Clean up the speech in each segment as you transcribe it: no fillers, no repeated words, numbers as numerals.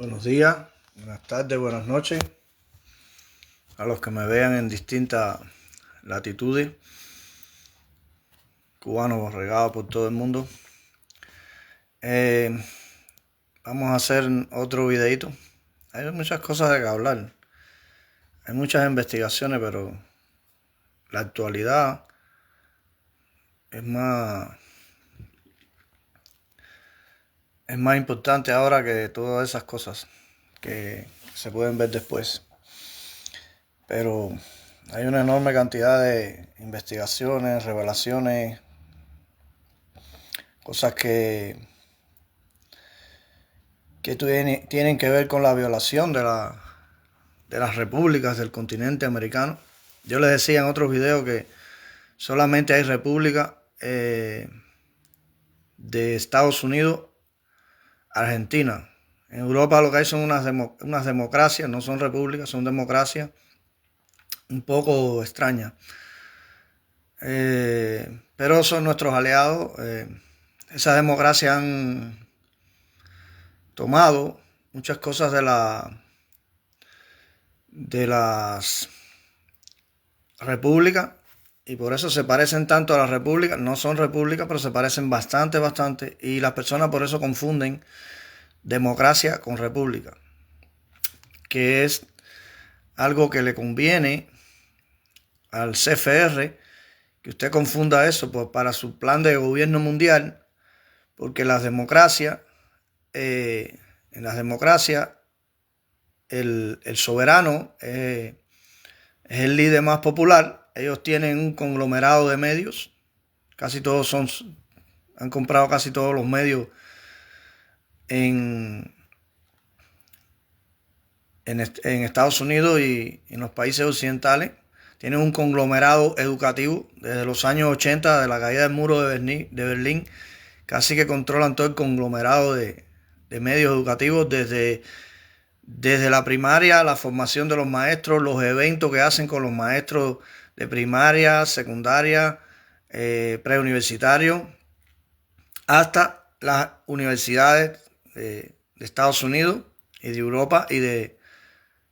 Buenos días, buenas tardes, buenas noches a los que me vean en distintas latitudes, cubanos regados por todo el mundo. Vamos a hacer otro videito. Hay muchas cosas de que hablar, hay muchas investigaciones, pero la actualidad es más importante ahora que todas esas cosas que se pueden ver después. Pero hay una enorme cantidad de investigaciones, revelaciones, cosas que tienen que ver con la violación de las repúblicas del continente americano. Yo les decía en otros videos que solamente hay repúblicas de Estados Unidos, Argentina. En Europa lo que hay son unas democracias, no son repúblicas, son democracias un poco extrañas. Pero son nuestros aliados. Esas democracias han tomado muchas cosas de las repúblicas y por eso se parecen tanto a las repúblicas. No son repúblicas, pero se parecen bastante, y las personas por eso confunden democracia con república, que es algo que le conviene al CFR, que usted confunda eso pues, para su plan de gobierno mundial, porque las democracias, en las democracias, el soberano es el líder más popular. Ellos tienen un conglomerado de medios, casi todos han comprado casi todos los medios en Estados Unidos y en los países occidentales. Tienen un conglomerado educativo desde los años 80, de la caída del muro de Berlín, casi que controlan todo el conglomerado de medios educativos, desde la primaria, la formación de los maestros, los eventos que hacen con los maestros de primaria, secundaria, preuniversitario, hasta las universidades de Estados Unidos y de Europa y de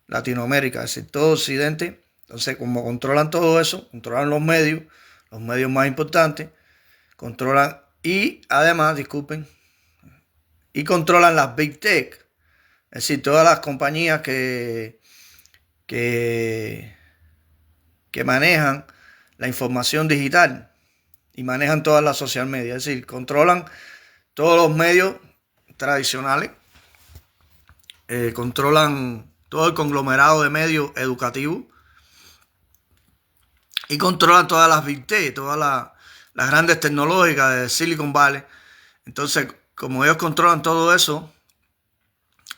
Latinoamérica, es decir, todo Occidente. Entonces, como controlan todo eso, controlan los medios más importantes, controlan y además, y controlan las Big Tech, es decir, todas las compañías que manejan la información digital y manejan todas las social media, es decir, controlan todos los medios tradicionales, controlan todo el conglomerado de medios educativos y controlan todas las Big Tech, todas las grandes tecnológicas de Silicon Valley. Entonces, como ellos controlan todo eso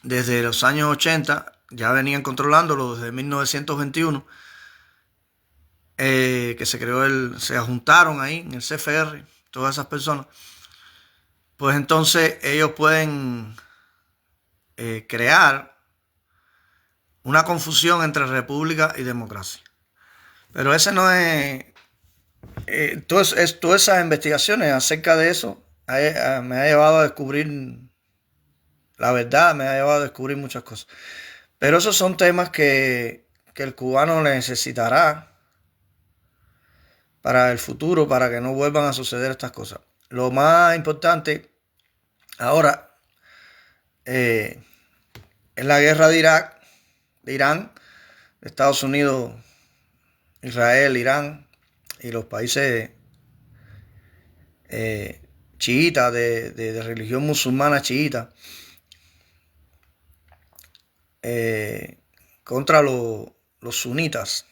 desde los años 80, ya venían controlándolo desde 1921, que se juntaron ahí en el CFR, todas esas personas, pues entonces ellos pueden crear una confusión entre república y democracia. Pero ese no es... todas esas investigaciones acerca de eso me ha llevado a descubrir la verdad, me ha llevado a descubrir muchas cosas. Pero esos son temas que el cubano necesitará para el futuro, para que no vuelvan a suceder estas cosas. Lo más importante ahora es la guerra de Irak, de Irán, de Estados Unidos, Israel, Irán y los países chiitas, de religión musulmana chiita, contra los sunitas.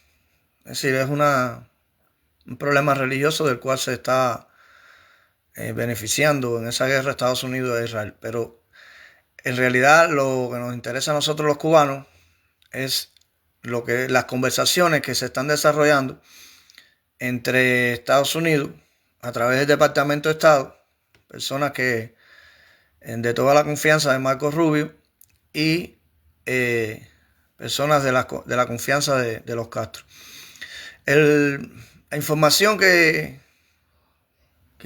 Es decir, es un problema religioso del cual se está beneficiando en esa guerra Estados Unidos e Israel. Pero en realidad lo que nos interesa a nosotros los cubanos es las conversaciones que se están desarrollando entre Estados Unidos a través del Departamento de Estado, personas que de toda la confianza de Marco Rubio y personas de la confianza de los Castro. La información que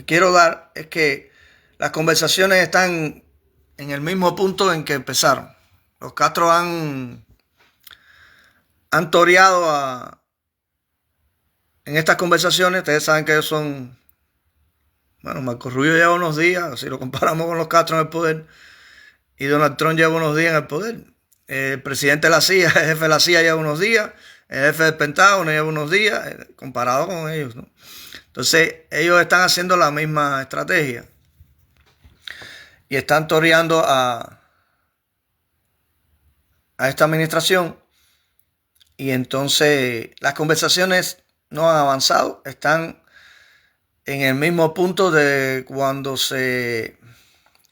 quiero dar es que las conversaciones están en el mismo punto en que empezaron. los Castro han toreado en estas conversaciones. Ustedes saben que ellos son, bueno, Marco Rubio lleva unos días, si lo comparamos con los Castro en el poder, y Donald Trump lleva unos días en el poder. El presidente de la CIA, el jefe de la CIA lleva unos días, el jefe del Pentágono lleva unos días, comparado con ellos, ¿no? Entonces, ellos están haciendo la misma estrategia y están toreando a esta administración, y entonces las conversaciones no han avanzado, están en el mismo punto de cuando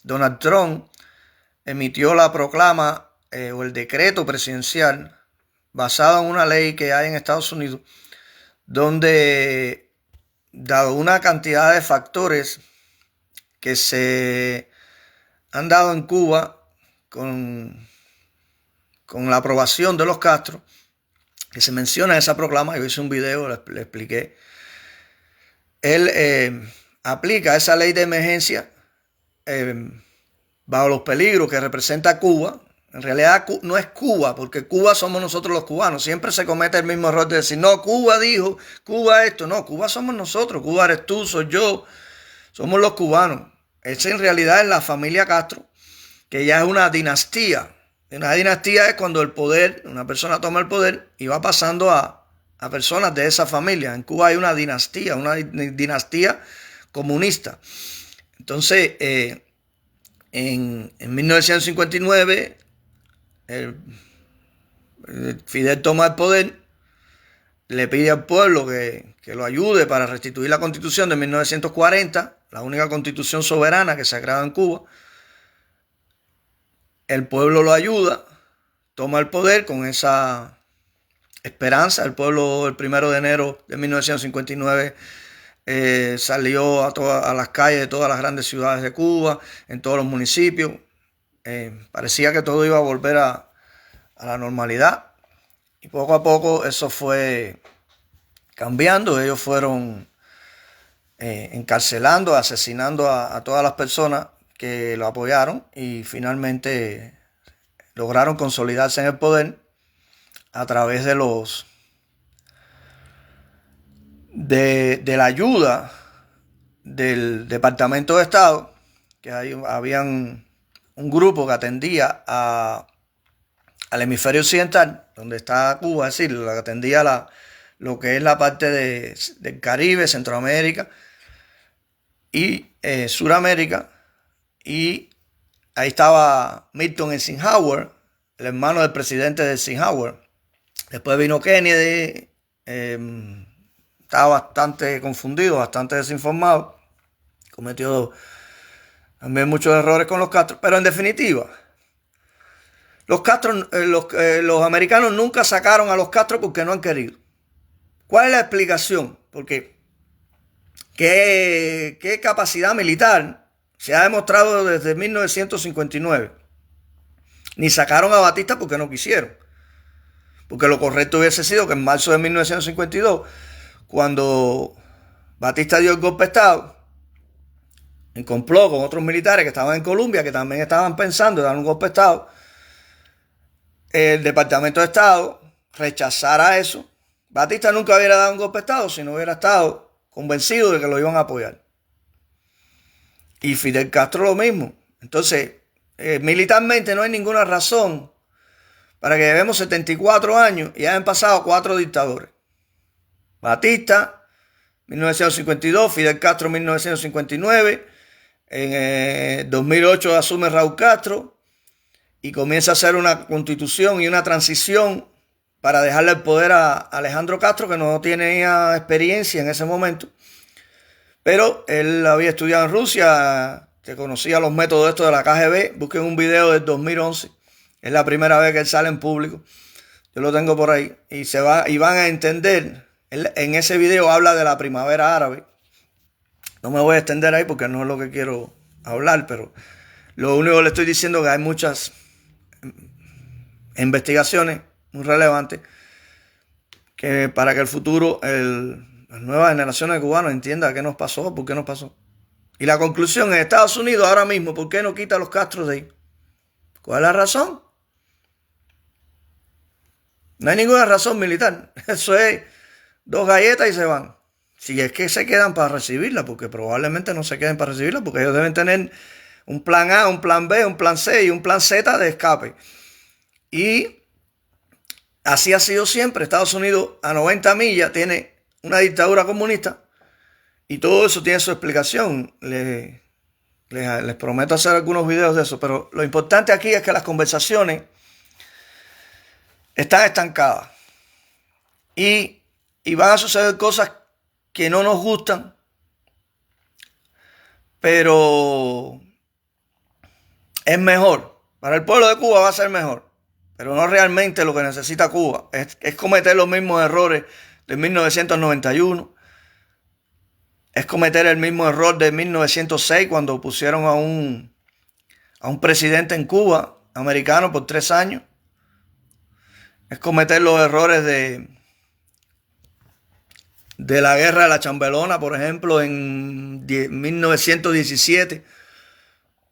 Donald Trump emitió la proclama o el decreto presidencial basado en una ley que hay en Estados Unidos, donde, dado una cantidad de factores que se han dado en Cuba con la aprobación de los Castro, que se menciona en esa proclama, yo hice un video, le expliqué, él aplica esa ley de emergencia bajo los peligros que representa Cuba. En realidad no es Cuba, porque Cuba somos nosotros los cubanos. Siempre se comete el mismo error de decir, no, Cuba dijo, Cuba esto. No, Cuba somos nosotros, Cuba eres tú, soy yo, somos los cubanos. Esa en realidad es la familia Castro, que ya es una dinastía. Una dinastía es cuando el poder, una persona toma el poder y va pasando a personas de esa familia. En Cuba hay una dinastía comunista. Entonces, en 1959, Fidel toma el poder, le pide al pueblo que lo ayude para restituir la Constitución de 1940, la única constitución soberana que se ha creado en Cuba. El pueblo lo ayuda, toma el poder con esa esperanza. El pueblo el 1 de enero de 1959 salió a las calles de todas las grandes ciudades de Cuba, en todos los municipios. Parecía que todo iba a volver a la normalidad, y poco a poco eso fue cambiando. Ellos fueron encarcelando, asesinando a todas las personas que lo apoyaron, y finalmente lograron consolidarse en el poder a través de la ayuda del Departamento de Estado, que habían un grupo que atendía al hemisferio occidental, donde está Cuba, es decir, que atendía lo que es la parte del Caribe, Centroamérica y Suramérica. Y ahí estaba Milton Eisenhower, el hermano del presidente de Eisenhower. Después vino Kennedy, estaba bastante confundido, bastante desinformado, cometió también muchos errores con los Castro, pero en definitiva, los Castro, los americanos nunca sacaron a los Castro porque no han querido. ¿Cuál es la explicación? Porque ¿qué capacidad militar se ha demostrado desde 1959? Ni sacaron a Batista porque no quisieron. Porque lo correcto hubiese sido que en marzo de 1952, cuando Batista dio el golpe de Estado, en complot con otros militares que estaban en Colombia, que también estaban pensando en dar un golpe de Estado, el Departamento de Estado rechazara eso. Batista nunca hubiera dado un golpe de Estado si no hubiera estado convencido de que lo iban a apoyar. Y Fidel Castro lo mismo. Entonces, militarmente no hay ninguna razón para que llevemos 74 años y hayan pasado 4 dictadores. Batista, 1952, Fidel Castro, 1959. En 2008 asume Raúl Castro y comienza a hacer una constitución y una transición para dejarle el poder a Alejandro Castro, que no tenía experiencia en ese momento. Pero él había estudiado en Rusia, que conocía los métodos estos de la KGB. Busquen un video del 2011. Es la primera vez que él sale en público. Yo lo tengo por ahí. Y van a entender. Él, en ese video habla de la primavera árabe. No me voy a extender ahí porque no es lo que quiero hablar, pero lo único que le estoy diciendo es que hay muchas investigaciones muy relevantes que para que el futuro, las nuevas generaciones de cubanos entiendan qué nos pasó, por qué nos pasó. Y la conclusión en Estados Unidos ahora mismo, ¿por qué no quita a los Castro de ahí? ¿Cuál es la razón? No hay ninguna razón militar. Eso es 2 galletas y se van. Si es que se quedan para recibirla, porque probablemente no se queden para recibirla, porque ellos deben tener un plan A, un plan B, un plan C y un plan Z de escape. Y así ha sido siempre. Estados Unidos a 90 millas tiene una dictadura comunista y todo eso tiene su explicación. Les prometo hacer algunos videos de eso, pero lo importante aquí es que las conversaciones están estancadas y van a suceder cosas que no nos gustan, pero es mejor. Para el pueblo de Cuba va a ser mejor, pero no realmente lo que necesita Cuba. Es cometer los mismos errores de 1991. Es cometer el mismo error de 1906 cuando pusieron a un presidente en Cuba, americano, por 3 años. Es cometer los errores de la guerra de la Chambelona, por ejemplo, en 1917,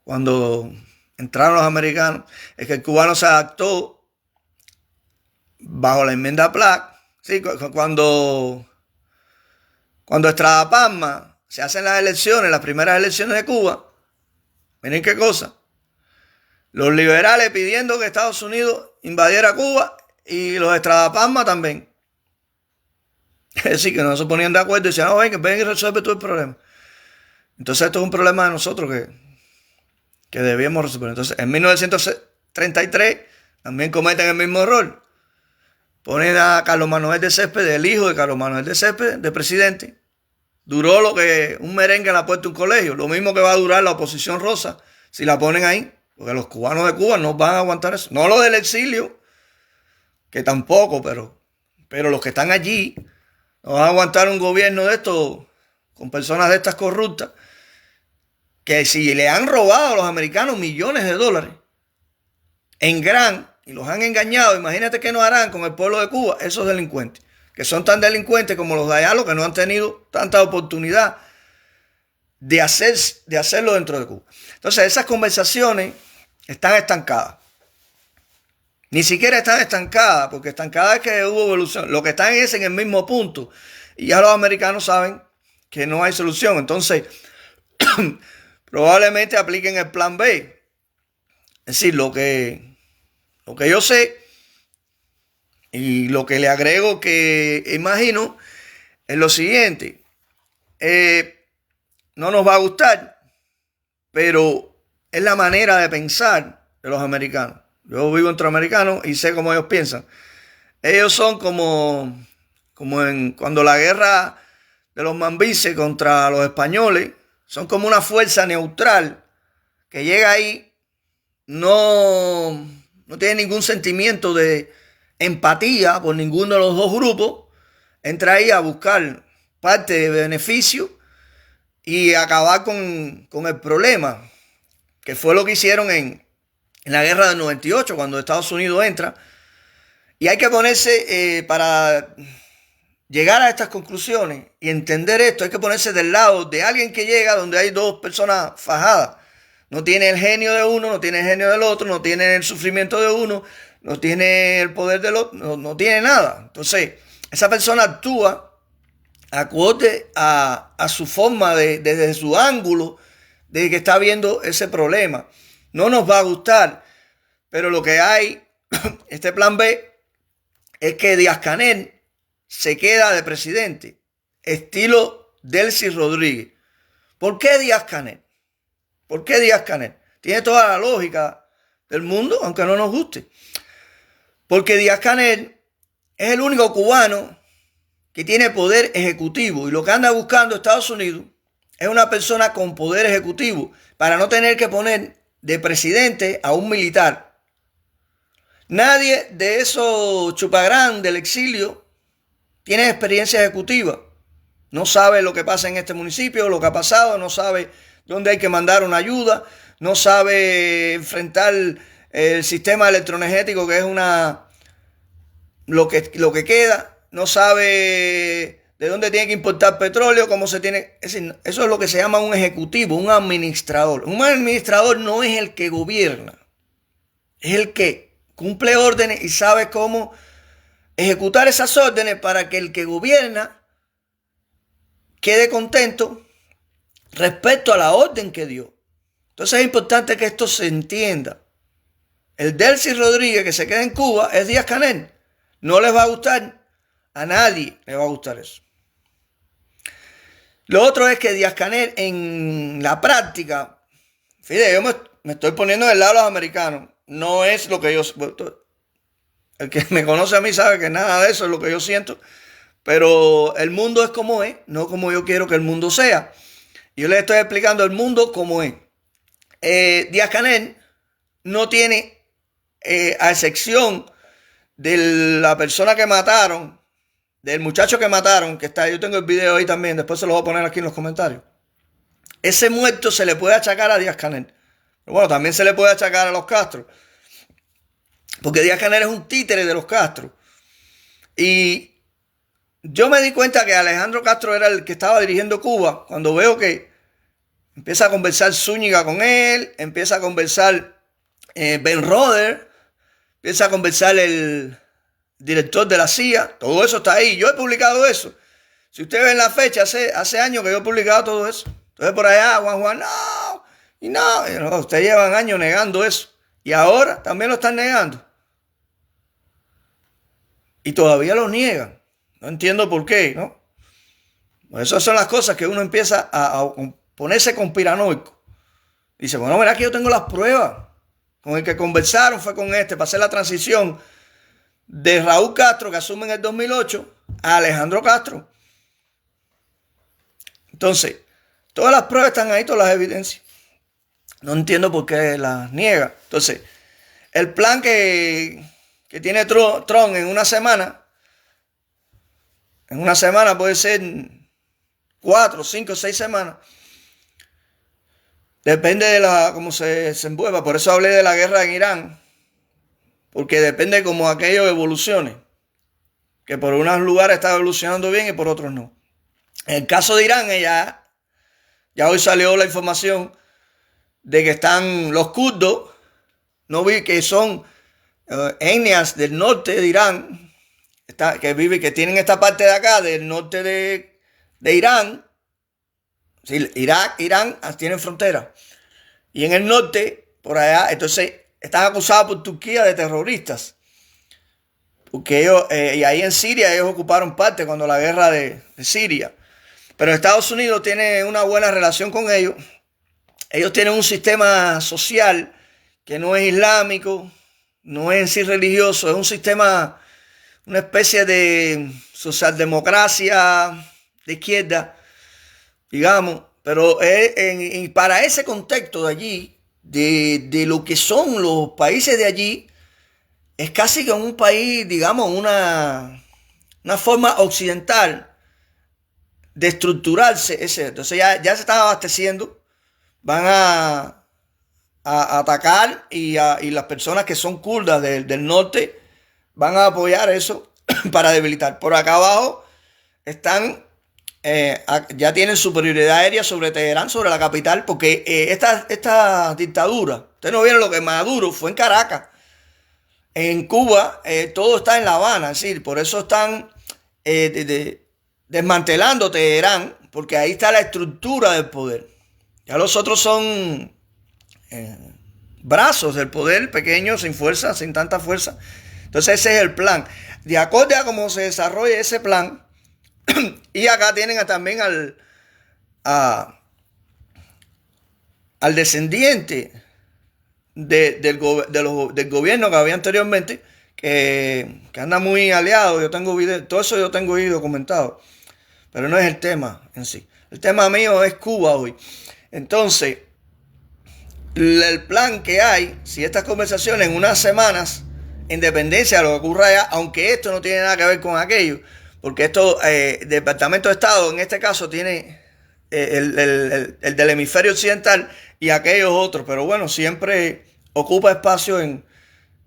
cuando entraron los americanos. Es que el cubano se adaptó bajo la enmienda Platt. Sí, cuando Estrada Palma se hacen las elecciones, las primeras elecciones de Cuba, miren qué cosa. Los liberales pidiendo que Estados Unidos invadiera Cuba y los Estrada Palma también. Es decir, que no se ponían de acuerdo y decían, no, ven y resuelve todo el problema. Entonces esto es un problema de nosotros que debíamos resolver. Entonces en 1933 también cometen el mismo error. Ponen a Carlos Manuel de Céspedes, el hijo de Carlos Manuel de Céspedes, de presidente. Duró lo que un merengue en la puerta de un colegio. Lo mismo que va a durar la oposición rosa si la ponen ahí. Porque los cubanos de Cuba no van a aguantar eso. No los del exilio, que tampoco, pero los que están allí no van a aguantar un gobierno de estos, con personas de estas corruptas, que si le han robado a los americanos millones de dólares en gran y los han engañado, imagínate qué nos harán con el pueblo de Cuba, esos delincuentes, que son tan delincuentes como los de allá, los que no han tenido tanta oportunidad de hacerlo dentro de Cuba. Entonces esas conversaciones están estancadas. Ni siquiera están estancadas, porque estancadas es que hubo evolución. Lo que están es en el mismo punto. Y ya los americanos saben que no hay solución. Entonces, probablemente apliquen el plan B. Es decir, lo que yo sé y lo que le agrego que imagino es lo siguiente. No nos va a gustar, pero es la manera de pensar de los americanos. Yo vivo entre americanos y sé cómo ellos piensan. Ellos son como cuando la guerra de los mambises contra los españoles, son como una fuerza neutral que llega ahí, no tiene ningún sentimiento de empatía por ninguno de los dos grupos, entra ahí a buscar parte de beneficio y acabar con el problema, que fue lo que hicieron en la guerra del 98, cuando Estados Unidos entra. Y hay que ponerse, para llegar a estas conclusiones y entender esto, hay que ponerse del lado de alguien que llega donde hay dos personas fajadas. No tiene el genio de uno, no tiene el genio del otro, no tiene el sufrimiento de uno, no tiene el poder del otro, no tiene nada. Entonces, esa persona actúa acorde a su forma, desde su ángulo, de que está viendo ese problema. No nos va a gustar, pero lo que hay, este plan B, es que Díaz-Canel se queda de presidente, estilo Delcy Rodríguez. ¿Por qué Díaz-Canel? ¿Por qué Díaz-Canel? Tiene toda la lógica del mundo, aunque no nos guste. Porque Díaz-Canel es el único cubano que tiene poder ejecutivo, y lo que anda buscando Estados Unidos es una persona con poder ejecutivo para no tener que poner de presidente a un militar. Nadie de esos chupagrán del exilio tiene experiencia ejecutiva. No sabe lo que pasa en este municipio, lo que ha pasado, no sabe dónde hay que mandar una ayuda, no sabe enfrentar el sistema electroenergético, que es lo que queda, no sabe de dónde tiene que importar petróleo, cómo se tiene. Es decir, eso es lo que se llama un ejecutivo, un administrador. Un administrador no es el que gobierna, es el que cumple órdenes y sabe cómo ejecutar esas órdenes para que el que gobierna quede contento respecto a la orden que dio. Entonces es importante que esto se entienda. El Delcy Rodríguez que se queda en Cuba es Díaz-Canel. No les va a gustar, a nadie le va a gustar eso. Lo otro es que Díaz-Canel en la práctica, fíjate, yo me estoy poniendo del lado de los americanos, no es lo que yo... El que me conoce a mí sabe que nada de eso es lo que yo siento, pero el mundo es como es, no como yo quiero que el mundo sea. Yo les estoy explicando el mundo como es. Díaz-Canel no tiene, a excepción de la persona que mataron, del muchacho que mataron, que está, yo tengo el video ahí también, después se lo voy a poner aquí en los comentarios. Ese muerto se le puede achacar a Díaz-Canel. Pero bueno, también se le puede achacar a los Castro. Porque Díaz-Canel es un títere de los Castro. Y yo me di cuenta que Alejandro Castro era el que estaba dirigiendo Cuba cuando veo que empieza a conversar Zúñiga con él, empieza a conversar Ben Roder, empieza a conversar el director de la CIA, todo eso está ahí. Yo he publicado eso. Si ustedes ven la fecha, hace años que yo he publicado todo eso. Entonces por allá, Juan, no, y no, ustedes llevan años negando eso. Y ahora también lo están negando. Y todavía lo niegan. No entiendo por qué, ¿no? Pues esas son las cosas que uno empieza a ponerse conspiranoico. Dice, bueno, mira que yo tengo las pruebas. Con el que conversaron fue con para hacer la transición de Raúl Castro, que asume en el 2008, a Alejandro Castro. Entonces, todas las pruebas están ahí, todas las evidencias. No entiendo por qué las niega. Entonces, el plan que tiene Trump en una semana puede ser 4, 5, 6 semanas. Depende de cómo se desenvuelva. Por eso hablé de la guerra en Irán. Porque depende de cómo aquello evolucione. Que por unos lugares está evolucionando bien y por otros no. En el caso de Irán, ya hoy salió la información de que están los kurdos, no vi que son etnias del norte de Irán, que tienen esta parte de acá, del norte de Irán. Sí, Irak, Irán tienen frontera. Y en el norte, por allá, entonces están acusados por Turquía de terroristas. Porque ellos, y ahí en Siria, ellos ocuparon parte cuando la guerra de Siria. Pero Estados Unidos tiene una buena relación con ellos. Ellos tienen un sistema social que no es islámico, no es en sí religioso, es un sistema, una especie de socialdemocracia de izquierda, digamos, pero para ese contexto de allí, de lo que son los países de allí, es casi que un país, digamos, una forma occidental de estructurarse. Entonces ya se están abasteciendo, van a atacar y las personas que son kurdas del norte van a apoyar eso para debilitar. Por acá abajo están... ya tienen superioridad aérea sobre Teherán, sobre la capital, porque esta dictadura, ustedes no vieron lo que Maduro fue en Caracas. En Cuba todo está en La Habana, es decir, por eso están desmantelando Teherán, porque ahí está la estructura del poder. Ya los otros son brazos del poder, pequeños, sin fuerza, sin tanta fuerza. Entonces ese es el plan. De acuerdo a cómo se desarrolle ese plan, y acá tienen también al descendiente del gobierno que había anteriormente, que anda muy aliado. Yo tengo video, todo eso yo tengo ahí documentado, pero no es el tema en sí. El tema mío es Cuba hoy. Entonces, el plan que hay, si estas conversaciones en unas semanas, en dependencia de lo que ocurra allá, aunque esto no tiene nada que ver con aquello, porque esto, Departamento de Estado, en este caso, tiene el del hemisferio occidental y aquellos otros, pero bueno, siempre ocupa espacio en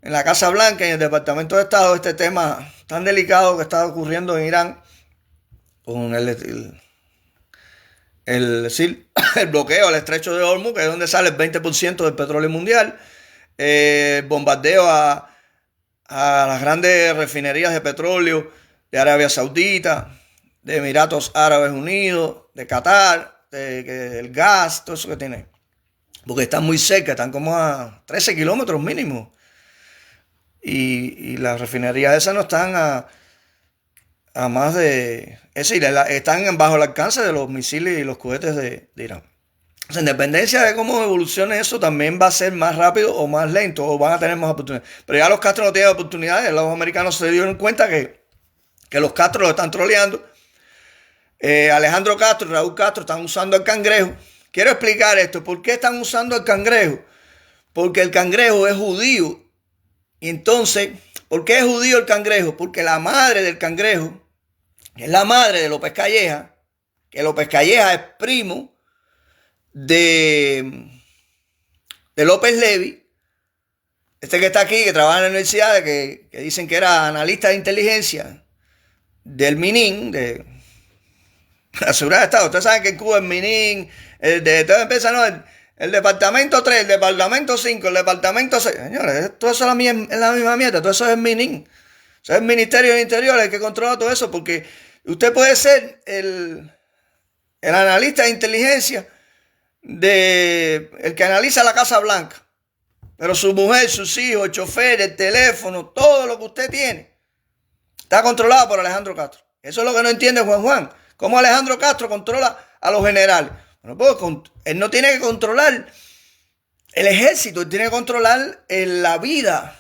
la Casa Blanca y en el Departamento de Estado este tema tan delicado que está ocurriendo en Irán con el bloqueo al estrecho de Hormuz, que es donde sale el 20% del petróleo mundial, bombardeo a a las grandes refinerías de petróleo de Arabia Saudita, de Emiratos Árabes Unidos, de Qatar, el gas, todo eso que tiene. Porque están muy cerca, están como a 13 kilómetros mínimo. Y las refinerías esas no están a más de... Es decir, están bajo el alcance de los misiles y los cohetes de Irán. O sea, en dependencia de cómo evolucione eso, también va a ser más rápido o más lento, o van a tener más oportunidades. Pero ya los Castro no tienen oportunidades. Los americanos se dieron cuenta que los Castro lo están troleando. Alejandro Castro y Raúl Castro están usando el cangrejo. Quiero explicar esto. ¿Por qué están usando el cangrejo? Porque el cangrejo es judío. Y entonces, ¿por qué es judío el cangrejo? Porque la madre del cangrejo es la madre de López Calleja, que López Calleja es primo de López Levy, este que está aquí, que trabaja en la universidad, que dicen que era analista de inteligencia del MININ, de la seguridad de Estado. Ustedes saben que en Cuba el MININ, el departamento 3, el departamento 5, el departamento 6. Señores, todo eso es la misma mierda, todo eso es el MININ. Eso es el Ministerio del Interior el que controla todo eso, porque usted puede ser el analista de inteligencia el que analiza la Casa Blanca, pero su mujer, sus hijos, el chofer, el teléfono, todo lo que usted tiene está controlado por Alejandro Castro. Eso es lo que no entiende Juan. ¿Cómo Alejandro Castro controla a los generales? Bueno, pues, él no tiene que controlar el ejército, él tiene que controlar la vida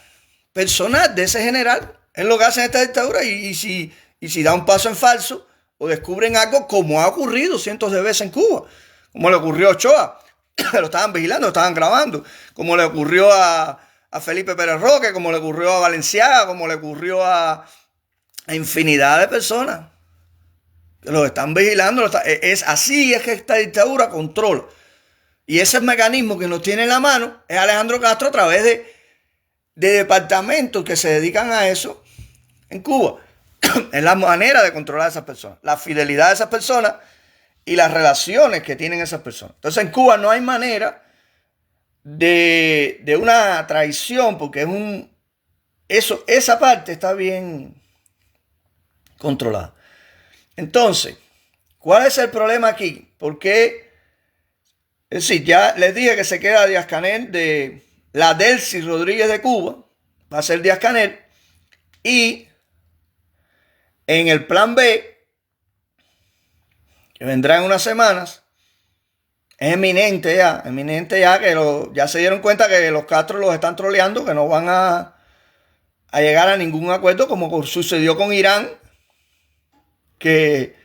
personal de ese general. Es lo que hace en esta dictadura. Y si da un paso en falso o descubren algo, como ha ocurrido cientos de veces en Cuba, como le ocurrió a Ochoa, lo estaban vigilando, lo estaban grabando, como le ocurrió a Felipe Pérez Roque, como le ocurrió a Valenciaga, como le ocurrió a infinidad de personas que los están vigilando. Así es que esta dictadura controla. Y ese mecanismo que nos tiene en la mano es Alejandro Castro a través de departamentos que se dedican a eso en Cuba. Es la manera de controlar a esas personas, la fidelidad de esas personas y las relaciones que tienen esas personas. Entonces en Cuba no hay manera de una traición, porque esa parte está bien controlada. Entonces, ¿cuál es el problema aquí? Porque, es decir, ya les dije que se queda Díaz-Canel de la Delcy Rodríguez de Cuba, va a ser Díaz-Canel, y en el plan B, que vendrá en unas semanas, es eminente ya que ya se dieron cuenta que los Castro los están troleando, que no van a llegar a ningún acuerdo, como sucedió con Irán, que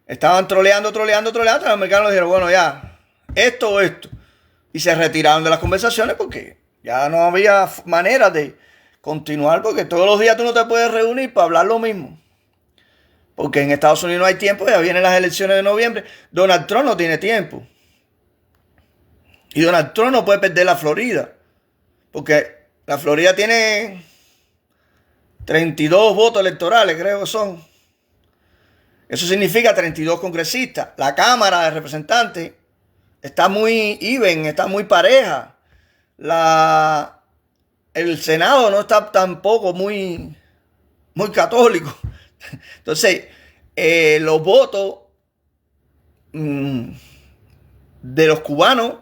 estaban troleando, los americanos dijeron, bueno, ya, esto o esto, y se retiraron de las conversaciones porque ya no había manera de continuar, porque todos los días tú no te puedes reunir para hablar lo mismo, porque en Estados Unidos no hay tiempo, ya vienen las elecciones de noviembre. Donald Trump no tiene tiempo, y Donald Trump no puede perder la Florida, porque la Florida tiene 32 votos electorales, creo que son. Eso significa 32 congresistas. La Cámara de Representantes está muy even, está muy pareja. El Senado no está tampoco muy católico. Entonces, los votos de los cubanos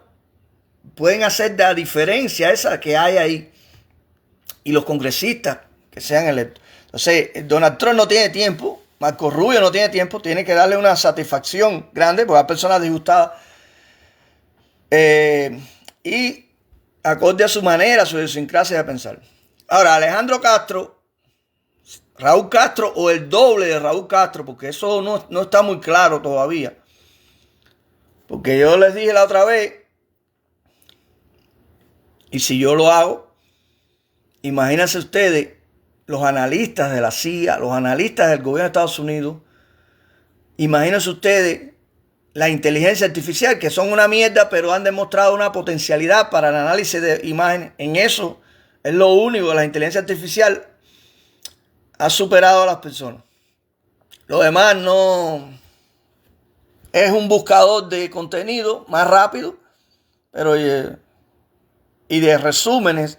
pueden hacer la diferencia esa que hay ahí. Y los congresistas que sean electos. Entonces, Donald Trump no tiene tiempo. Marco Rubio no tiene tiempo, tiene que darle una satisfacción grande porque hay personas disgustadas y acorde a su manera, a su idiosincrasia de pensar. Ahora, Alejandro Castro, Raúl Castro o el doble de Raúl Castro, porque eso no está muy claro todavía. Porque yo les dije la otra vez, y si yo lo hago, imagínense ustedes, los analistas de la CIA, los analistas del gobierno de Estados Unidos, imagínense ustedes la inteligencia artificial, que son una mierda, pero han demostrado una potencialidad para el análisis de imágenes. En eso es lo único, la inteligencia artificial ha superado a las personas. Lo demás no es un buscador de contenido más rápido, pero y de resúmenes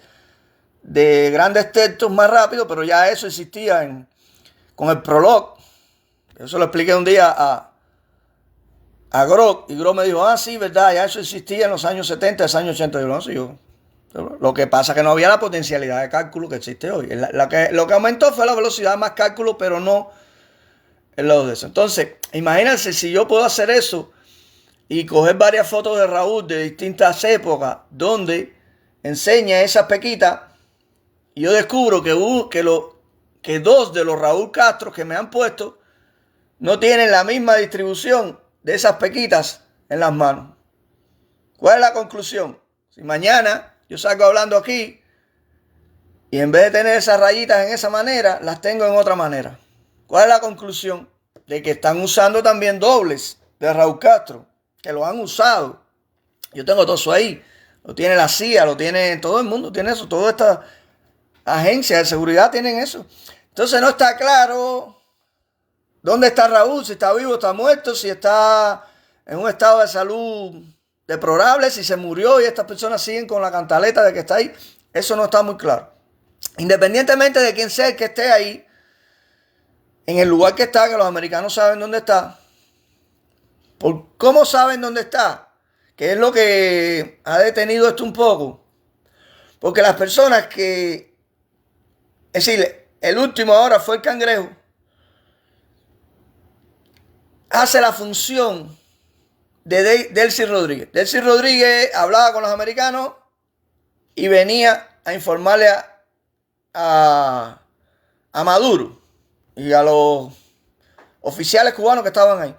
de grandes textos más rápido, pero ya eso existía con el Prolog. Eso lo expliqué un día a Grok, y Grok me dijo, sí, verdad, ya eso existía en los años 70, los años 80. Yo, no sé, lo que pasa es que no había la potencialidad de cálculo que existe hoy. Lo que aumentó fue la velocidad más cálculo, pero no el lado de eso. Entonces, imagínense si yo puedo hacer eso y coger varias fotos de Raúl de distintas épocas donde enseña esas pequitas, y yo descubro que dos de los Raúl Castro que me han puesto no tienen la misma distribución de esas pequitas en las manos. ¿Cuál es la conclusión? Si mañana yo salgo hablando aquí y en vez de tener esas rayitas en esa manera, las tengo en otra manera. ¿Cuál es la conclusión? De que están usando también dobles de Raúl Castro, que lo han usado. Yo tengo todo eso ahí. Lo tiene la CIA, lo tiene todo el mundo, tiene eso. Todas estas agencias de seguridad tienen eso. Entonces no está claro dónde está Raúl, si está vivo, está muerto, si está en un estado de salud deplorable, si se murió y estas personas siguen con la cantaleta de que está ahí. Eso no está muy claro. Independientemente de quién sea el que esté ahí, en el lugar que está, que los americanos saben dónde está. ¿Cómo saben dónde está? Que es lo que ha detenido esto un poco. Porque las personas es decir, el último ahora fue el Cangrejo, hace la función de Delcy Rodríguez. Delcy Rodríguez hablaba con los americanos y venía a informarle a Maduro y a los oficiales cubanos que estaban ahí.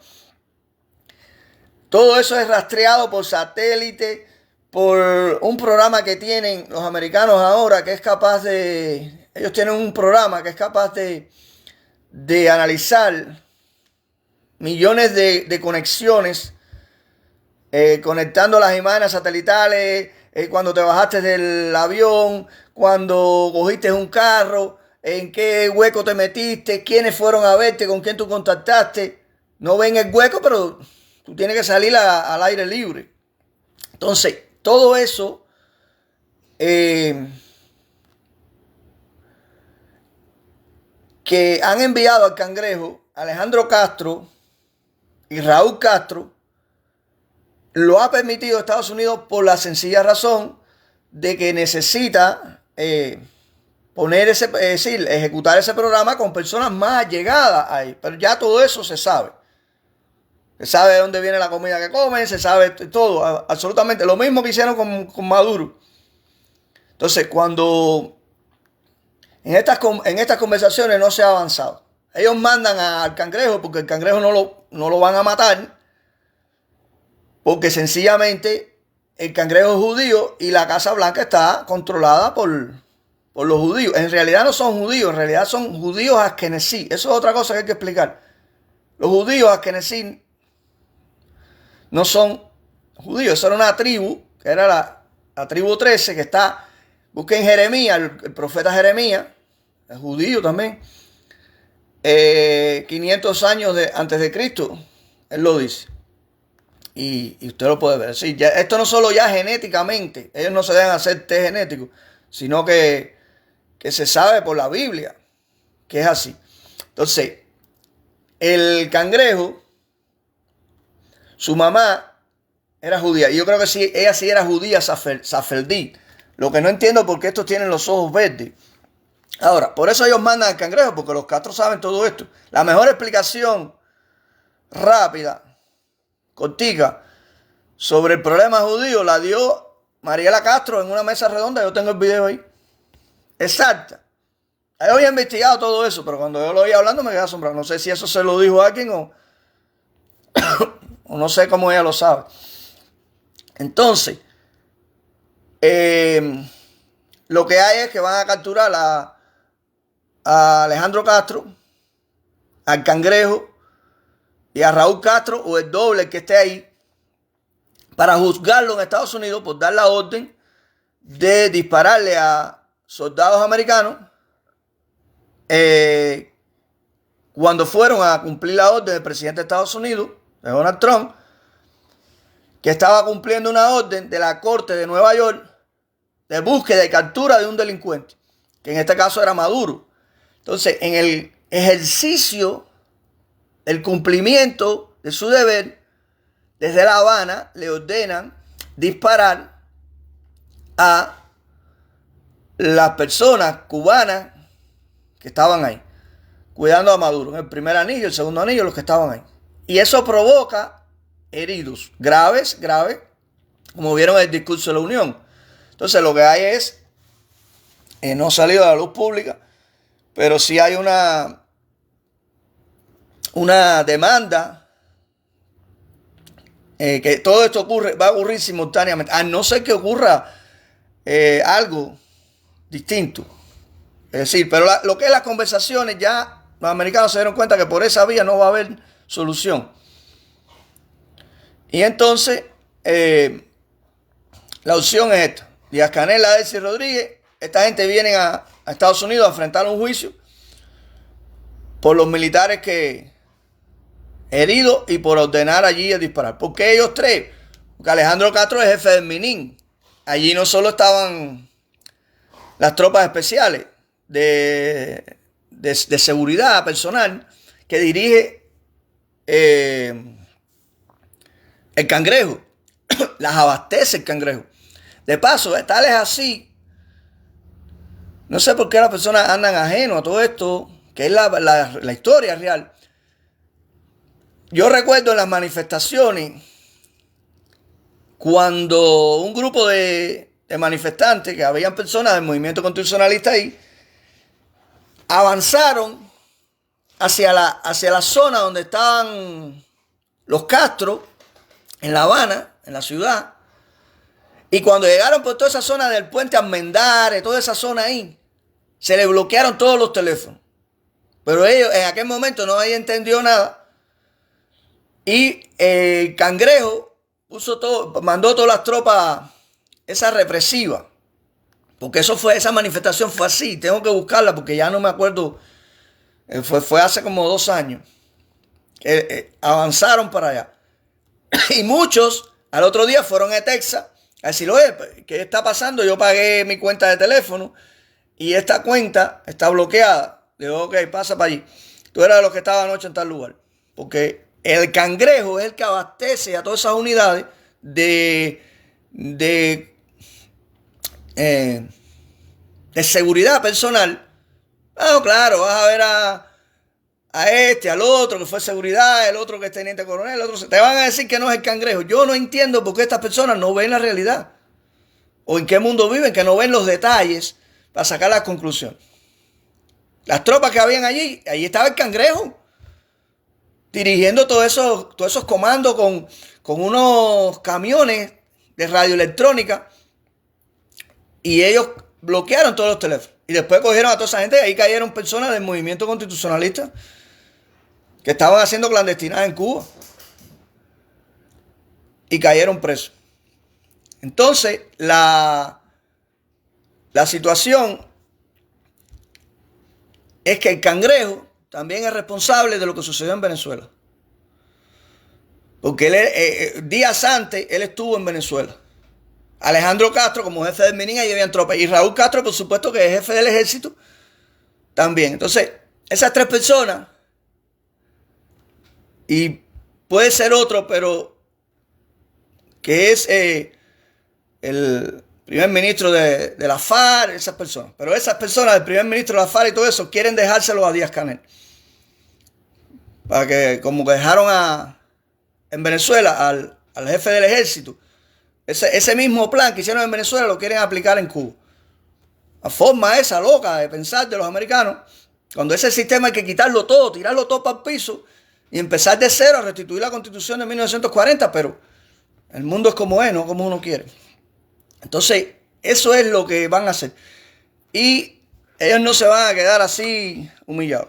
Todo eso es rastreado por satélite, por un programa que tienen los americanos ahora, que es capaz de... Ellos tienen un programa que es capaz de analizar millones de conexiones, conectando las imágenes satelitales, cuando te bajaste del avión, cuando cogiste un carro, en qué hueco te metiste, quiénes fueron a verte, con quién tú contactaste. No ven el hueco, pero tú tienes que salir al aire libre. Entonces, todo eso que han enviado al Cangrejo, Alejandro Castro y Raúl Castro, lo ha permitido Estados Unidos por la sencilla razón de que necesita ejecutar ese programa con personas más allegadas ahí. Pero ya todo eso se sabe. Se sabe de dónde viene la comida que comen, se sabe todo, absolutamente. Lo mismo que hicieron con Maduro. Entonces, cuando en estas conversaciones no se ha avanzado, ellos mandan al Cangrejo porque el Cangrejo no lo van a matar, porque sencillamente el Cangrejo es judío y la Casa Blanca está controlada por los judíos. En realidad no son judíos, en realidad son judíos askenazí. Eso es otra cosa que hay que explicar. Los judíos askenazí no son judíos. Esa era una tribu, que era la tribu 13, que está, busquen Jeremías, el profeta Jeremías, es judío también. 500 años antes de Cristo, él lo dice. Y usted lo puede ver. Sí, esto no solo ya genéticamente, ellos no se dejan hacer test genético, sino que se sabe por la Biblia que es así. Entonces, el Cangrejo, su mamá era judía. Y yo creo que sí, ella sí era judía safardí. Lo que no entiendo es por qué estos tienen los ojos verdes. Ahora, por eso ellos mandan al Cangrejo, porque los Castro saben todo esto. La mejor explicación rápida, cortica, sobre el problema judío la dio Mariela Castro en una mesa redonda. Yo tengo el video ahí. Exacta. Yo había investigado todo eso, pero cuando yo lo oía hablando me quedé asombrado. No sé si eso se lo dijo a alguien o no sé cómo ella lo sabe. Entonces, lo que hay es que van a capturar a Alejandro Castro, al Cangrejo y a Raúl Castro, o el doble que esté ahí, para juzgarlo en Estados Unidos por dar la orden de dispararle a soldados americanos cuando fueron a cumplir la orden del presidente de Estados Unidos, de Donald Trump, que estaba cumpliendo una orden de la Corte de Nueva York de búsqueda y captura de un delincuente, que en este caso era Maduro. Entonces, en el ejercicio del cumplimiento de su deber, desde La Habana le ordenan disparar a las personas cubanas que estaban ahí, cuidando a Maduro. En el primer anillo, el segundo anillo, los que estaban ahí. Y eso provoca heridos graves, como vieron en el discurso de la Unión. Entonces lo que hay es, no ha salido a la luz pública, pero sí hay una demanda, que todo esto va a ocurrir simultáneamente, a no ser que ocurra algo distinto. Es decir, pero lo que es las conversaciones, ya los americanos se dieron cuenta que por esa vía no va a haber solución. Y entonces, la opción es esta. Díaz-Canel, Laderce y Rodríguez, esta gente viene a Estados Unidos a enfrentar un juicio por los militares que heridos y por ordenar allí a disparar. ¿Por qué ellos tres? Porque Alejandro Castro es jefe del MININ. Allí no solo estaban las tropas especiales de seguridad personal que dirige el Cangrejo, las abastece el Cangrejo. De paso, tal es así, no sé por qué las personas andan ajenos a todo esto, que es la historia real. Yo recuerdo en las manifestaciones, cuando un grupo de manifestantes, que habían personas del movimiento constitucionalista ahí, avanzaron hacia la zona donde estaban los Castro, en La Habana, en la ciudad. Y cuando llegaron por toda esa zona del puente Almendares, toda esa zona ahí, se le bloquearon todos los teléfonos. Pero ellos en aquel momento no habían entendido nada. Y el Cangrejo mandó todas las tropas, esa represiva. Porque esa manifestación fue así. Tengo que buscarla porque ya no me acuerdo. Fue hace como 2 años. Avanzaron para allá. Y muchos al otro día fueron a Texas a decir, oye, ¿qué está pasando? Yo pagué mi cuenta de teléfono y esta cuenta está bloqueada. Digo, ok, pasa para allí. Tú eras de los que estaban anoche en tal lugar. Porque el Cangrejo es el que abastece a todas esas unidades de seguridad personal. Bueno, claro, vas a ver a este, al otro que fue seguridad, el otro que es teniente coronel, el otro. Te van a decir que no es el Cangrejo. Yo no entiendo por qué estas personas no ven la realidad. O en qué mundo viven, que no ven los detalles para sacar las conclusiones. Las tropas que habían allí estaba el Cangrejo, dirigiendo todos esos comandos con unos camiones de radioelectrónica. Y ellos bloquearon todos los teléfonos. Y después cogieron a toda esa gente y ahí cayeron personas del movimiento constitucionalista que estaban haciendo clandestinadas en Cuba. Y cayeron presos. Entonces, la situación es que el Cangrejo también es responsable de lo que sucedió en Venezuela. Porque días antes, él estuvo en Venezuela. Alejandro Castro, como jefe del MININ, ahí habían tropas. Y Raúl Castro, por supuesto, que es jefe del ejército, también. Entonces, esas 3 personas, y puede ser otro, pero que es el primer ministro de la FARC, esas personas. Pero esas personas, el primer ministro de la FARC y todo eso, quieren dejárselo a Díaz-Canel. Para que, como que dejaron en Venezuela al jefe del ejército, ese mismo plan que hicieron en Venezuela lo quieren aplicar en Cuba. La forma esa loca de pensar de los americanos, cuando ese sistema hay que quitarlo todo, tirarlo todo para el piso y empezar de cero a restituir la Constitución de 1940, pero el mundo es como es, no como uno quiere. Entonces, eso es lo que van a hacer. Y ellos no se van a quedar así humillados.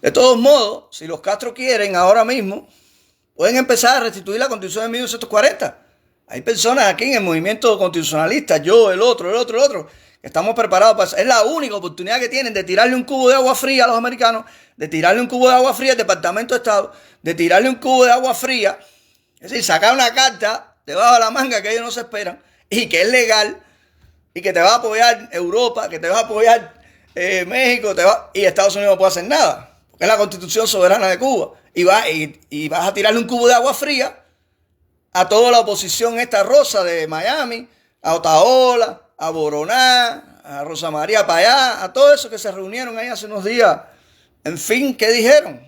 De todos modos, si los Castro quieren ahora mismo, pueden empezar a restituir la Constitución de 1940. Hay personas aquí en el movimiento constitucionalista, yo, el otro, que estamos preparados para eso. Es la única oportunidad que tienen de tirarle un cubo de agua fría a los americanos, de tirarle un cubo de agua fría al Departamento de Estado, de tirarle un cubo de agua fría, es decir, sacar una carta debajo de la manga que ellos no se esperan y que es legal y que te va a apoyar Europa, que te va a apoyar México, y Estados Unidos no puede hacer nada, porque es la Constitución soberana de Cuba, y vas a tirarle un cubo de agua fría a toda la oposición esta rosa de Miami, a Otaola, a Boroná, a Rosa María para allá, a todos esos que se reunieron ahí hace unos días. En fin, ¿qué dijeron?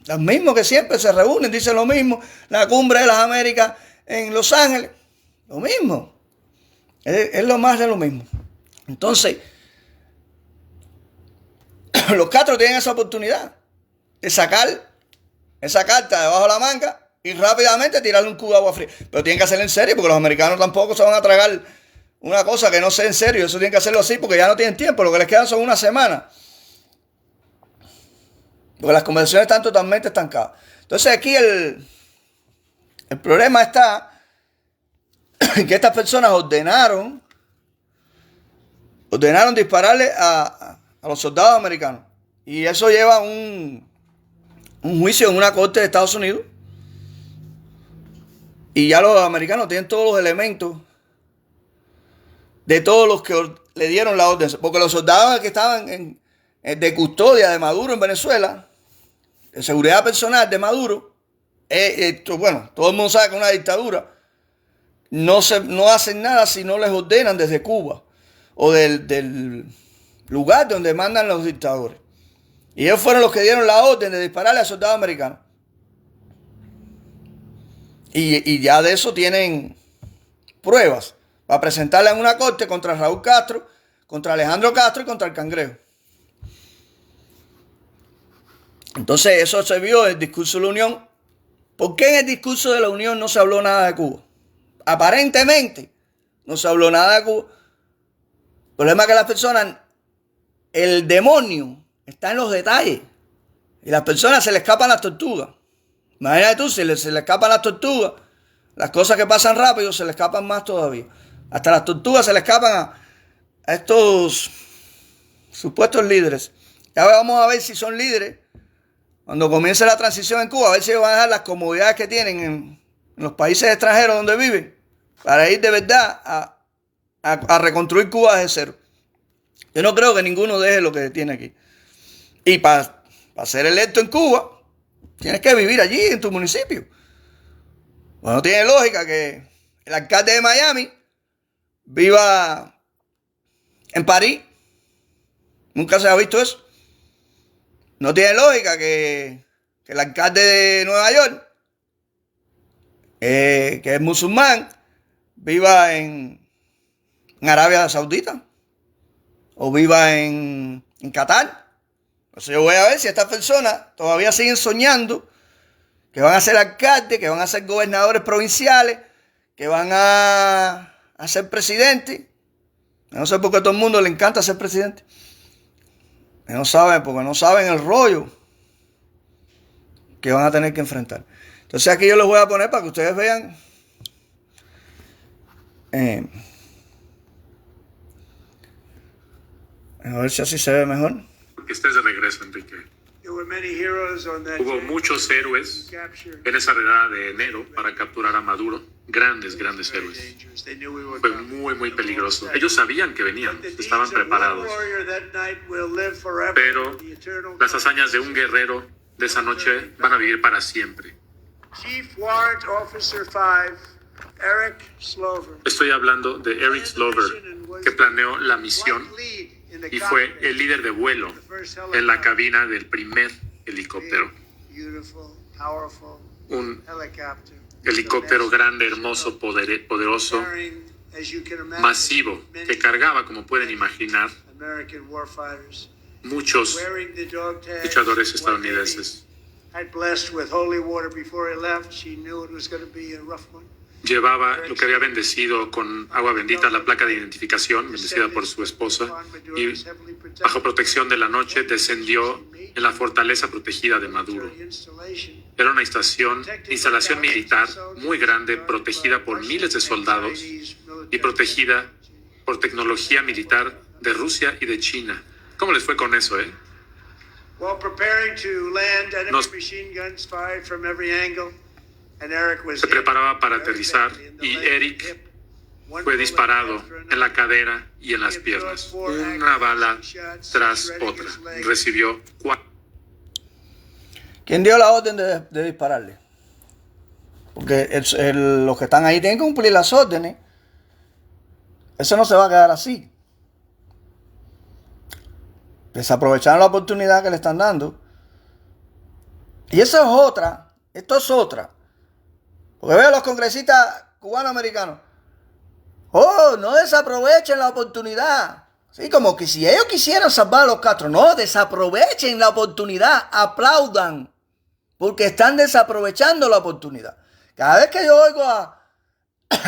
Los mismos que siempre se reúnen, dicen lo mismo. La cumbre de las Américas en Los Ángeles, lo mismo. Es lo más de lo mismo. Entonces, los Castro tienen esa oportunidad de sacar esa carta debajo de la manga y rápidamente tirarle un cubo de agua fría. Pero tienen que hacerlo en serio, porque los americanos tampoco se van a tragar una cosa que no sea en serio. Eso tienen que hacerlo así porque ya no tienen tiempo. Lo que les queda son una semana. Porque las conversaciones están totalmente estancadas. Entonces aquí el problema está en que estas personas ordenaron dispararle a los soldados americanos. Y eso lleva un juicio en una corte de Estados Unidos. Y ya los americanos tienen todos los elementos de todos los que le dieron la orden. Porque los soldados que estaban de custodia de Maduro en Venezuela, de seguridad personal de Maduro, bueno, todo el mundo sabe que es una dictadura. No hacen nada si no les ordenan desde Cuba o del lugar donde mandan los dictadores. Y ellos fueron los que dieron la orden de dispararle a soldados americanos. Y ya de eso tienen pruebas para presentarla en una corte contra Raúl Castro, contra Alejandro Castro y contra el Cangrejo. Entonces eso se vio en el discurso de la Unión. ¿Por qué en el discurso de la Unión no se habló nada de Cuba? Aparentemente no se habló nada de Cuba. El problema es que las personas, el demonio está en los detalles. Y las personas se les escapan las tortugas. Imagínate tú, se le escapan las tortugas, las cosas que pasan rápido se le escapan más todavía. Hasta las tortugas se le escapan a estos supuestos líderes. Ya vamos a ver si son líderes cuando comience la transición en Cuba, a ver si van a dejar las comodidades que tienen en los países extranjeros donde viven, para ir de verdad a reconstruir Cuba desde cero. Yo no creo que ninguno deje lo que tiene aquí. Y para ser electo en Cuba, tienes que vivir allí, en tu municipio. Bueno, no tiene lógica que el alcalde de Miami viva en París. Nunca se ha visto eso. No tiene lógica que el alcalde de Nueva York, que es musulmán, viva en Arabia Saudita o viva en Qatar. Entonces yo voy a ver si estas personas todavía siguen soñando que van a ser alcaldes, que van a ser gobernadores provinciales, que van a ser presidentes. No sé por qué a todo el mundo le encanta ser presidente. No saben, porque no saben el rollo que van a tener que enfrentar. Entonces aquí yo les voy a poner para que ustedes vean a ver si así se ve mejor. Que estés de regreso, Enrique. Hubo muchos héroes en esa redada de enero para capturar a Maduro. Grandes héroes. Fue muy peligroso. Ellos sabían que venían, estaban preparados. Pero las hazañas de un guerrero de esa noche van a vivir para siempre. Estoy hablando de Eric Slover, que planeó la misión y fue el líder de vuelo en la cabina del primer helicóptero. Un helicóptero grande, hermoso, poderoso, masivo, que cargaba, como pueden imaginar, muchos luchadores estadounidenses. Llevaba lo que había bendecido con agua bendita, la placa de identificación, bendecida por su esposa, y bajo protección de la noche descendió en la fortaleza protegida de Maduro. Era una instalación militar muy grande, protegida por miles de soldados y protegida por tecnología militar de Rusia y de China. ¿Cómo les fue con eso, Se preparaba para aterrizar y Eric fue disparado en la cadera y en las piernas. Una bala tras otra. Recibió 4. ¿Quién dio la orden de dispararle? Porque los que están ahí tienen que cumplir las órdenes. Eso no se va a quedar así. Desaprovecharon la oportunidad que le están dando. Y eso es otra. Esto es otra. Porque veo a los congresistas cubano-americanos. Oh, no desaprovechen la oportunidad. Sí, como que si ellos quisieran salvar a los Castro. No, desaprovechen la oportunidad. Aplaudan. Porque están desaprovechando la oportunidad. Cada vez que yo oigo a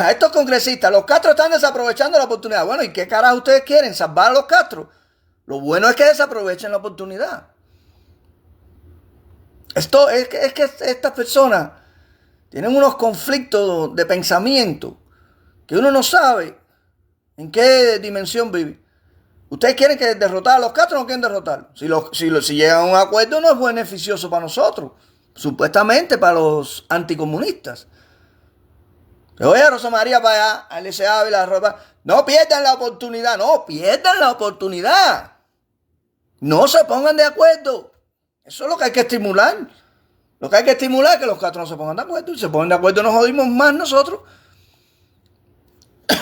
estos congresistas, los Castro están desaprovechando la oportunidad. Bueno, ¿y qué carajo ustedes quieren? ¿Salvar a los Castro? Lo bueno es que desaprovechen la oportunidad. Esto es que estas personas tienen unos conflictos de pensamiento que uno no sabe en qué dimensión vive. ¿Ustedes quieren que derrotar a los Castro o no quieren derrotar? Si llegan a un acuerdo no es beneficioso para nosotros. Supuestamente para los anticomunistas. Oye, Rosa María para allá, Alicia Ávila, ropa. No pierdan la oportunidad, no pierdan la oportunidad. No se pongan de acuerdo. Eso es lo que hay que estimular. Lo que hay que estimular es que los Castro no se pongan de acuerdo. Si se ponen de acuerdo nos jodimos más nosotros.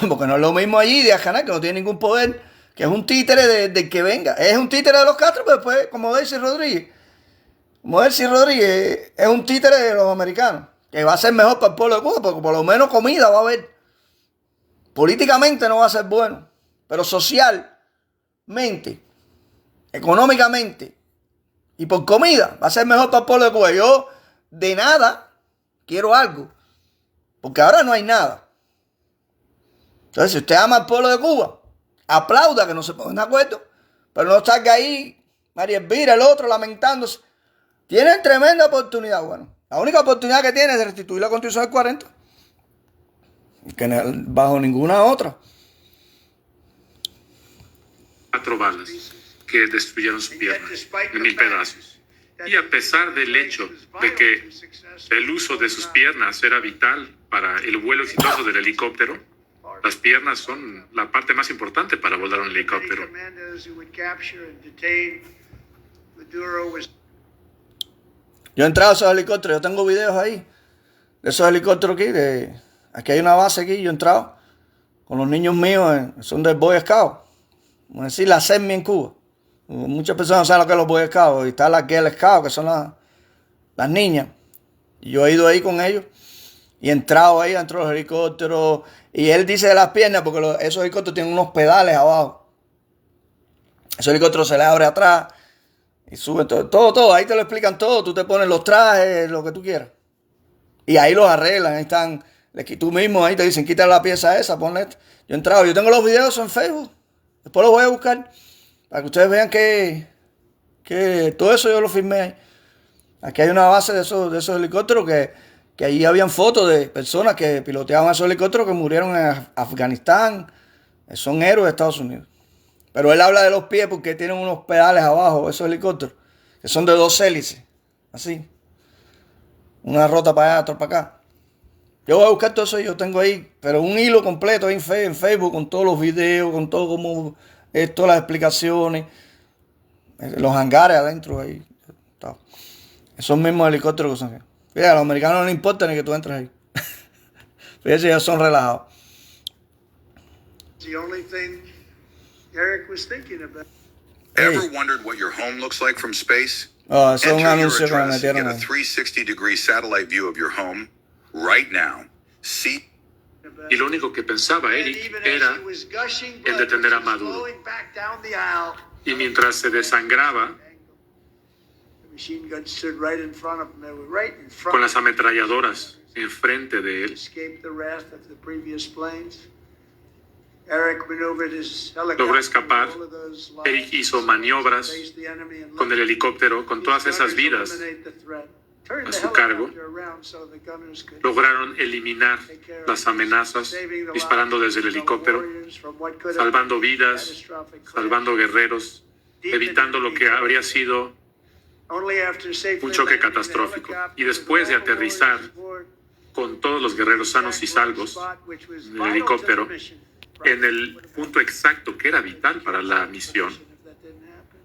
Porque no es lo mismo allí de Ajaná, que no tiene ningún poder, que es un títere del que venga. Es un títere de los Castro, pero después, como Delcy Rodríguez. Como Delcy Rodríguez es un títere de los americanos. Que va a ser mejor para el pueblo de Cuba, porque por lo menos comida va a haber. Políticamente no va a ser bueno, pero socialmente, económicamente y por comida va a ser mejor para el pueblo de Cuba. Yo de nada quiero algo, porque ahora no hay nada. Entonces, si usted ama al pueblo de Cuba, aplauda que no se pongan de acuerdo, pero no salga ahí María Elvira, el otro, lamentándose. Tienen tremenda oportunidad. Bueno, la única oportunidad que tiene es de restituir la Constitución del 40. Que bajo ninguna otra. 4 balas que destruyeron su pierna en 1000 pedazos. Y a pesar del hecho de que el uso de sus piernas era vital para el vuelo exitoso del helicóptero, las piernas son la parte más importante para volar un helicóptero. Yo he entrado a esos helicópteros, yo tengo videos ahí de esos helicópteros aquí. Aquí hay una base aquí, yo he entrado con los niños míos, son del Boy Scout. Vamos a decir la SEMI en Cuba. Muchas personas no saben lo que es los Boy Scouts. Y está la Girl Scout, que son las niñas. Y yo he ido ahí con ellos. Y he entrado ahí dentro de los helicópteros. Y él dice de las piernas, porque esos helicópteros tienen unos pedales abajo. Esos helicópteros se les abre atrás. Y suben todo. Ahí te lo explican todo. Tú te pones los trajes, lo que tú quieras. Y ahí los arreglan. Ahí están. Tú mismo ahí te dicen, quita la pieza esa, ponle esto. Yo he entrado. Yo tengo los videos en Facebook. Después los voy a buscar. Para que ustedes vean que todo eso yo lo firmé ahí. Aquí hay una base de esos helicópteros que ahí habían fotos de personas que piloteaban esos helicópteros que murieron en Afganistán. Son héroes de Estados Unidos. Pero él habla de los pies porque tienen unos pedales abajo, esos helicópteros, que son de 2 hélices. Así. Una rota para allá, otra para acá. Yo voy a buscar todo eso, yo tengo ahí, pero un hilo completo ahí en Facebook con todos los videos, con todo como todas las explicaciones, los hangares adentro ahí. Esos mismos helicópteros que son. Fíjate, a los americanos no les importa ni que tú entres ahí. Fíjate, ellos son relajados. Ever wondered what your home looks like from space? Oh, eso es un Enter your anuncio que me address and metieron get a ahí. 360-degree satellite view of your home right now. See. Y lo único que pensaba Eric era el detener a Maduro. Y mientras se desangraba, con las ametralladoras enfrente de él, logró escapar. Eric hizo maniobras con el helicóptero, con todas esas vidas a su cargo. Lograron eliminar las amenazas disparando desde el helicóptero, salvando vidas, salvando guerreros, evitando lo que habría sido un choque catastrófico. Y después de aterrizar con todos los guerreros sanos y salvos en el helicóptero en el punto exacto que era vital para la misión.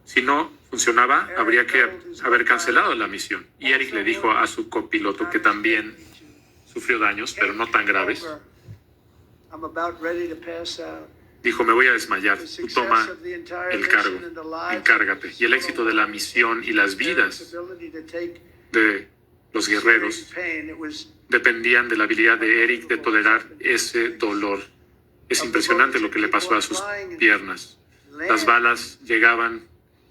Si no funcionaba, habría que haber cancelado la misión. Y Eric le dijo a su copiloto, que también sufrió daños, pero no tan graves, dijo: me voy a desmayar, tú toma el cargo, encárgate. Y el éxito de la misión y las vidas de los guerreros dependían de la habilidad de Eric de tolerar ese dolor. Es impresionante lo que le pasó a sus piernas. Las balas llegaban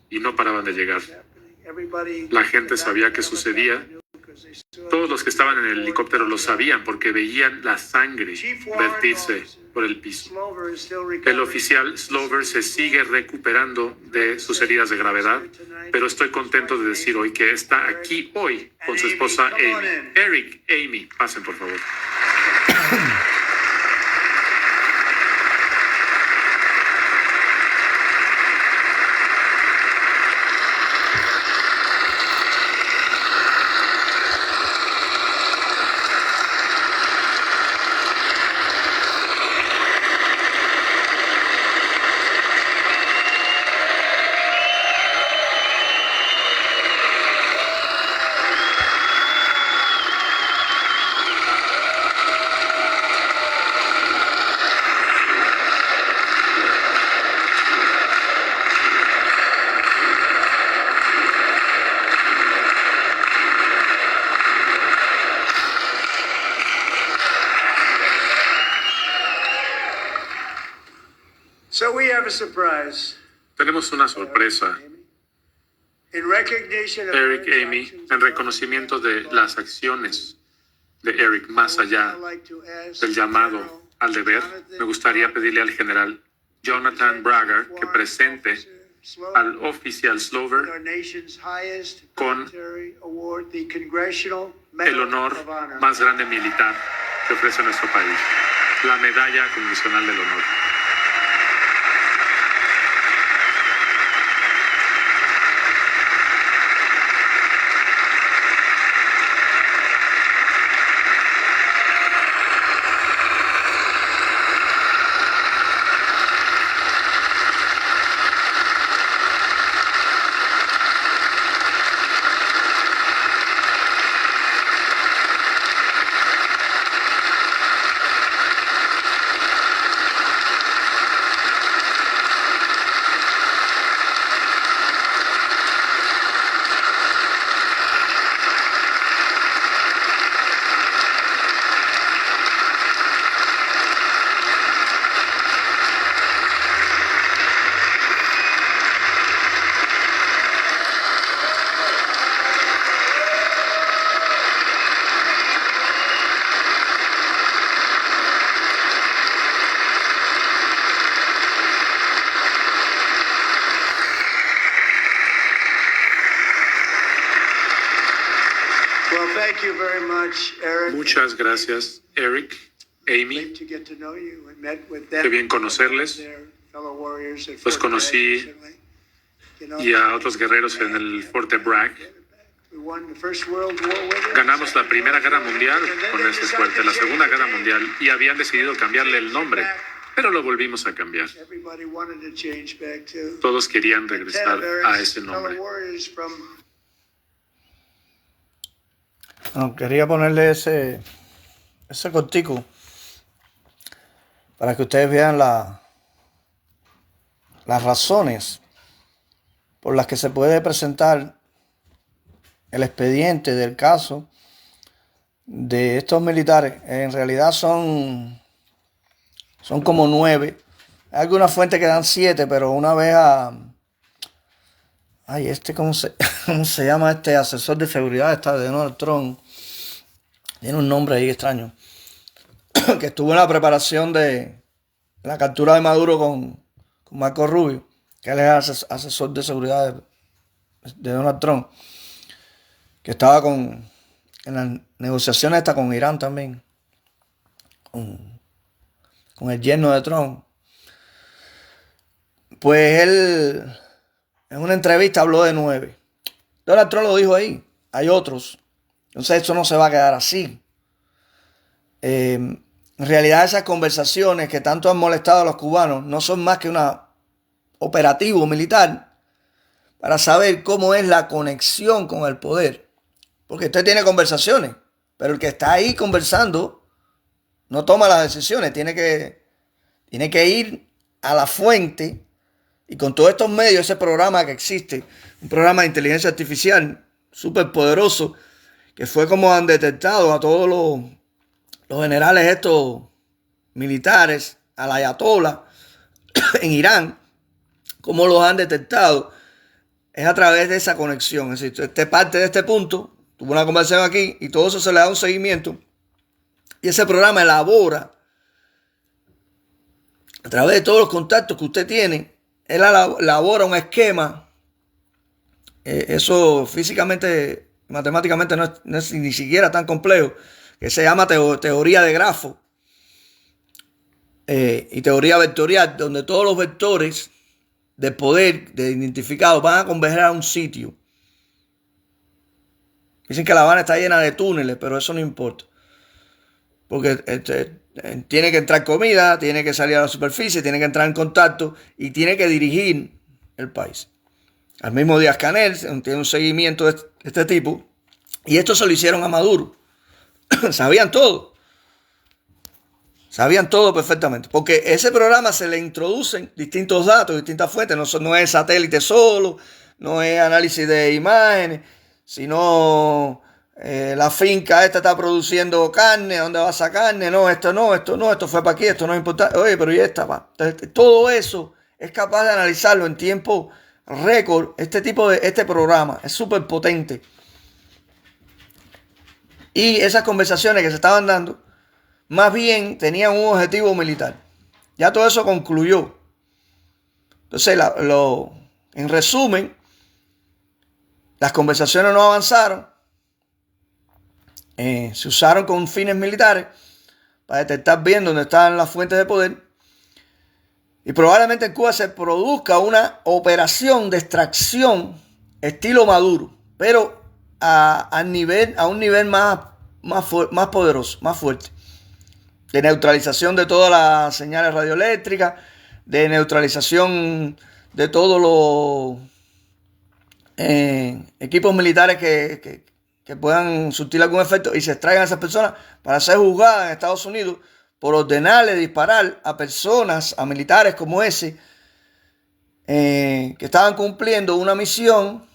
y no paraban de llegar. La gente sabía que sucedía. Todos los que estaban en el helicóptero lo sabían porque veían la sangre vertirse por el piso. El oficial Slover se sigue recuperando de sus heridas de gravedad, pero estoy contento de decir hoy que está aquí hoy con su esposa Amy. Eric, Amy, pasen por favor. So we have a surprise. Tenemos una sorpresa, In recognition of Eric, Eric's Amy, actions, en reconocimiento de las acciones de Eric más allá I'd like to ask del llamado al deber. Me gustaría pedirle al general Jonathan Braga que presente al oficial Slover our nation's highest con military award, the Congressional el Medal honor of Honor. más grande militar que ofrece nuestro país, la Medalla Congresional del Honor. Well, thank you very much, Eric. Muchas gracias, Eric, Amy. Great to get to know you and met with them. Qué bien conocerles. Their fellow warriors at Los Fort conocí Bragg recently. You know, Y a otros guerreros en el Fuerte Bragg. we won the First World War with it. Ganamos la Primera Guerra Mundial con ese fuerte, la Segunda Guerra Mundial, y habían decidido cambiarle el nombre, pero lo volvimos a cambiar. Everybody wanted to change back to Todos querían regresar a ese fellow nombre. warriors from No, quería ponerle ese cortico para que ustedes vean las razones por las que se puede presentar el expediente del caso de estos militares. En realidad son como 9. Hay algunas fuentes que dan 7, pero una vez ¿cómo se llama este asesor de seguridad de Donald Trump? Tiene un nombre ahí extraño. Que estuvo en la preparación de la captura de Maduro con Marco Rubio, que él es asesor de seguridad de Donald Trump, que estaba en las negociaciones con Irán también, con el yerno de Trump. Pues él en una entrevista habló de 9. Donald Trump lo dijo ahí. Hay otros. Entonces esto no se va a quedar así. en realidad esas conversaciones que tanto han molestado a los cubanos no son más que un operativo militar para saber cómo es la conexión con el poder. Porque usted tiene conversaciones, pero el que está ahí conversando no toma las decisiones, tiene que ir a la fuente. Y con todos estos medios, ese programa que existe, un programa de inteligencia artificial súper poderoso, que fue como han detectado a todos los generales estos militares, al ayatollah en Irán, cómo los han detectado, es a través de esa conexión. Es decir, usted parte de este punto, tuvo una conversación aquí y todo eso se le da un seguimiento. Y ese programa elabora, a través de todos los contactos que usted tiene, él elabora un esquema. Eso físicamente, matemáticamente no es ni siquiera tan complejo, que se llama teoría de grafo y teoría vectorial, donde todos los vectores de poder, de identificados, van a converger a un sitio. Dicen que La Habana está llena de túneles, pero eso no importa. Porque tiene que entrar comida, tiene que salir a la superficie, tiene que entrar en contacto y tiene que dirigir el país. Al mismo Díaz-Canel tiene un seguimiento de este tipo. Y esto se lo hicieron a Maduro. Sabían todo. Sabían todo perfectamente. Porque ese programa se le introducen distintos datos, distintas fuentes. No es satélite solo, no es análisis de imágenes, sino la finca esta está produciendo carne, ¿dónde va esa carne? No, esto fue para aquí, esto no es importante. Oye, pero ¿y esta va? Entonces, todo eso es capaz de analizarlo en tiempo récord. Este programa es súper potente. Y esas conversaciones que se estaban dando, más bien tenían un objetivo militar. Ya todo eso concluyó. Entonces, en resumen, las conversaciones no avanzaron. Se usaron con fines militares para detectar bien dónde estaban las fuentes de poder. Y probablemente en Cuba se produzca una operación de extracción estilo Maduro, pero a un nivel más poderoso, más fuerte. De neutralización de todas las señales radioeléctricas, de neutralización de todos los equipos militares que puedan surtir algún efecto y se extraigan a esas personas para ser juzgadas en Estados Unidos por ordenarle disparar a personas, a militares como ese, que estaban cumpliendo una misión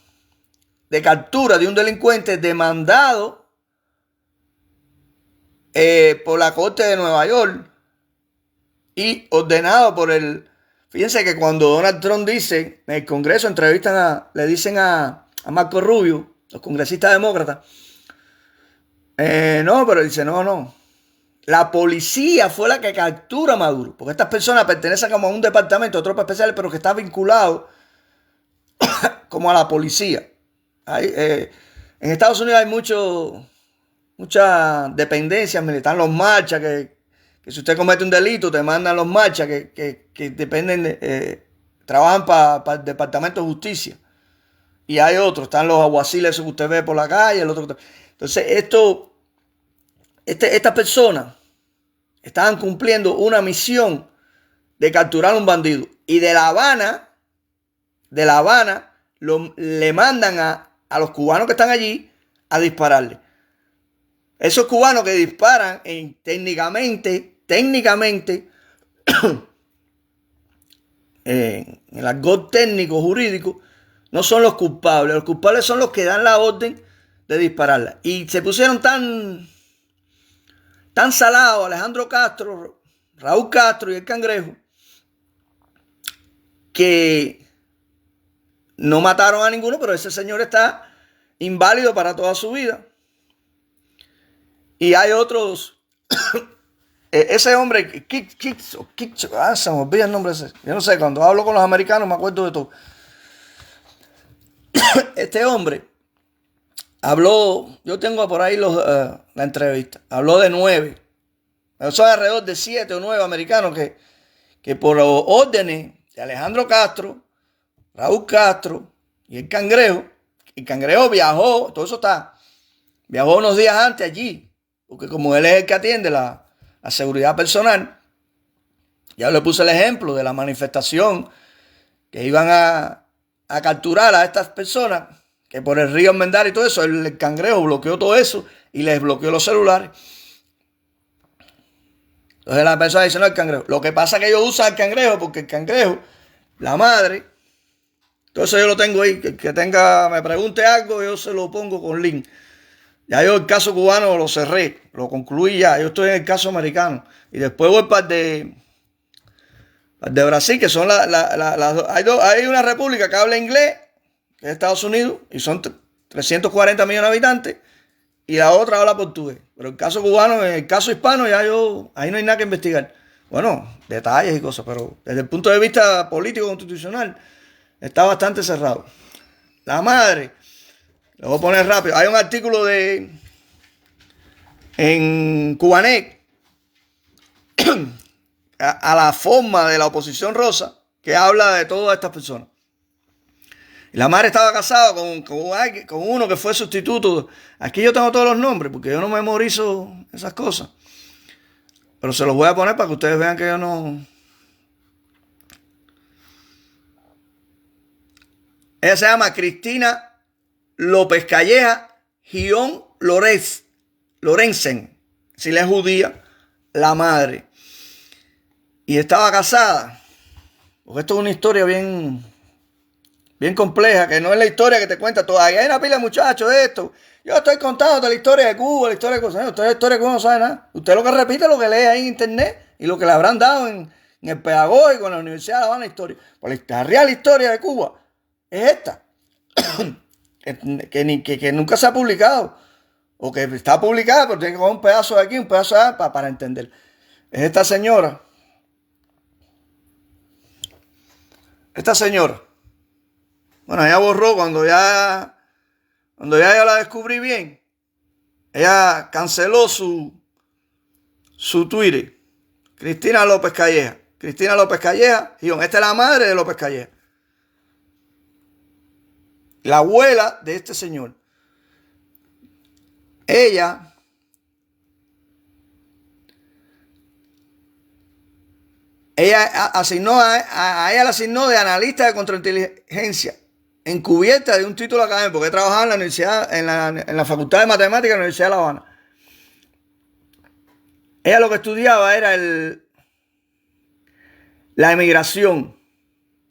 de captura de un delincuente demandado por la Corte de Nueva York y ordenado por el... Fíjense que cuando Donald Trump dice, en el Congreso le dicen a Marco Rubio, los congresistas demócratas, no, pero dice, no. La policía fue la que captura a Maduro, porque estas personas pertenecen como a un departamento de tropas especiales, pero que está vinculado como a la policía. En Estados Unidos hay muchas dependencias militares, los marchas, que si usted comete un delito te mandan los marchas que dependen, trabajan para el Departamento de Justicia. Y hay otros, están los aguaciles esos que usted ve por la calle, el otro. Entonces, estas personas estaban cumpliendo una misión de capturar a un bandido. Y de La Habana, le mandan a los cubanos que están allí a dispararle. Esos cubanos que disparan técnicamente, en el argot técnico jurídico, no son los culpables. Los culpables son los que dan la orden de dispararla. Y se pusieron tan salados Alejandro Castro, Raúl Castro y el Cangrejo, que no mataron a ninguno, pero ese señor está inválido para toda su vida. Y hay otros. Ese hombre, se me olvida el nombre ese. Yo no sé, cuando hablo con los americanos me acuerdo de todo. Este hombre habló, yo tengo por ahí la entrevista, habló de 9. Son alrededor de 7 o 9 americanos que por órdenes de Alejandro Castro, Raúl Castro y el Cangrejo viajó, todo eso viajó unos días antes allí, porque como él es el que atiende la a seguridad personal. Ya le puse el ejemplo de la manifestación que iban a capturar a estas personas, que por el río Almendares y todo eso, el Cangrejo bloqueó todo eso y les bloqueó los celulares. Entonces la persona dice, no, el Cangrejo. Lo que pasa es que ellos usan el Cangrejo porque el Cangrejo, la madre, todo eso yo lo tengo ahí, que tenga, me pregunte algo, yo se lo pongo con link. Ya yo el caso cubano lo cerré, lo concluí ya, yo estoy en el caso americano. Y después voy para el de Brasil, que son hay una república que habla inglés, que es Estados Unidos, y son 340 millones de habitantes, y la otra habla portugués. Pero el caso cubano, en el caso hispano, ahí no hay nada que investigar. Bueno, detalles y cosas, pero desde el punto de vista político constitucional, está bastante cerrado. La madre, lo voy a poner rápido. Hay un artículo en Cubanet a la forma de la oposición rosa que habla de todas estas personas. Y la madre estaba casada con uno que fue sustituto. Aquí yo tengo todos los nombres porque yo no memorizo esas cosas. Pero se los voy a poner para que ustedes vean que yo no... Ella se llama Cristina López Calleja Gion Lorenzen. Si le es judía, la madre. Y estaba casada. Porque esto es una historia bien compleja, que no es la historia que te cuenta todavía. Hay una pila de muchachos de esto. Yo estoy contando la historia de Cuba, la historia de cosas. Usted la historia de Cuba no sabe nada. Usted lo que repite es lo que lee ahí en internet y lo que le habrán dado en el pedagógico, en la Universidad de La Habana, historia. Pues la real historia de Cuba es esta. que nunca se ha publicado. O que está publicada, pero tiene que coger un pedazo de aquí, un pedazo de allá para entender. Es esta señora. Bueno, ella borró cuando ya yo la descubrí bien. Ella canceló su Twitter. Cristina López Calleja. Esta es la madre de López Calleja. La abuela de este señor. Ella asignó a ella le asignó de analista de contrainteligencia encubierta de un título académico, porque trabajaba en la universidad, en la Facultad de Matemáticas de la Universidad de La Habana. Ella lo que estudiaba era la emigración.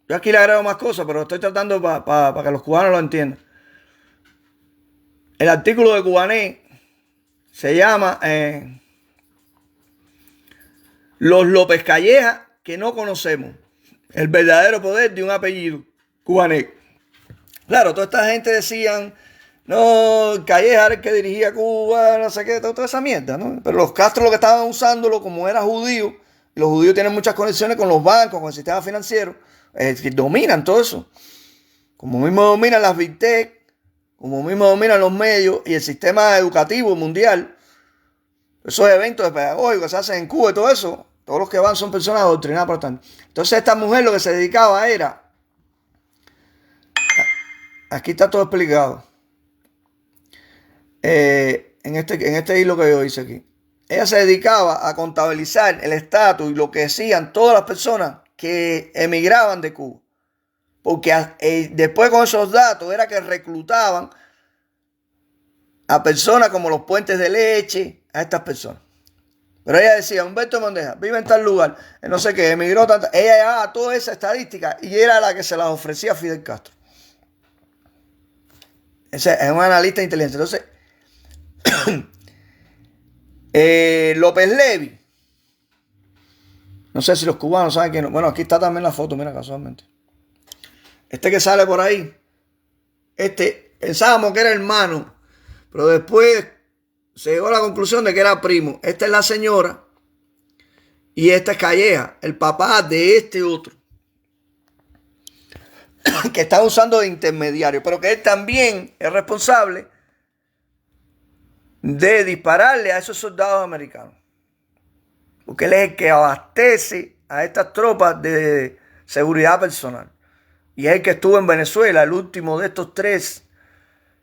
Yo aquí le agrego más cosas, pero estoy tratando para que los cubanos lo entiendan. El artículo de Cubanet se llama Los López Calleja que no conocemos. El verdadero poder de un apellido. Cubanet. Claro, toda esta gente decían, no, Calleja era el que dirigía Cuba, no sé qué, toda esa mierda, ¿no? Pero los Castro lo que estaban usándolo como era judío, y los judíos tienen muchas conexiones con los bancos, con el sistema financiero, que dominan todo eso. Como mismo dominan las Big Tech, como mismo dominan los medios y el sistema educativo mundial. Esos eventos de pedagógicos que se hacen en Cuba y todo eso, todos los que van son personas adoctrinadas por tanto. Entonces esta mujer lo que se dedicaba era, aquí está todo explicado, en este hilo que yo hice aquí. Ella se dedicaba a contabilizar el estatus y lo que decían todas las personas que emigraban de Cuba. Porque después con esos datos era que reclutaban a personas como los Puentes de Leche, a estas personas. Pero ella decía, Humberto Mondeja vive en tal lugar, no sé qué, emigró tanta. Ella llevaba toda esa estadística y era la que se las ofrecía a Fidel Castro. Ese es un analista inteligente. Entonces, López Levi. No sé si los cubanos saben quién. Bueno, aquí está también la foto, mira, casualmente. Este que sale por ahí. Pensábamos que era hermano, pero después se llegó a la conclusión de que era primo. Esta es la señora y esta es Calleja, el papá de este otro, que está usando de intermediario, pero que él también es responsable de dispararle a esos soldados americanos. Porque él es el que abastece a estas tropas de seguridad personal. Y es el que estuvo en Venezuela, el último de estos 3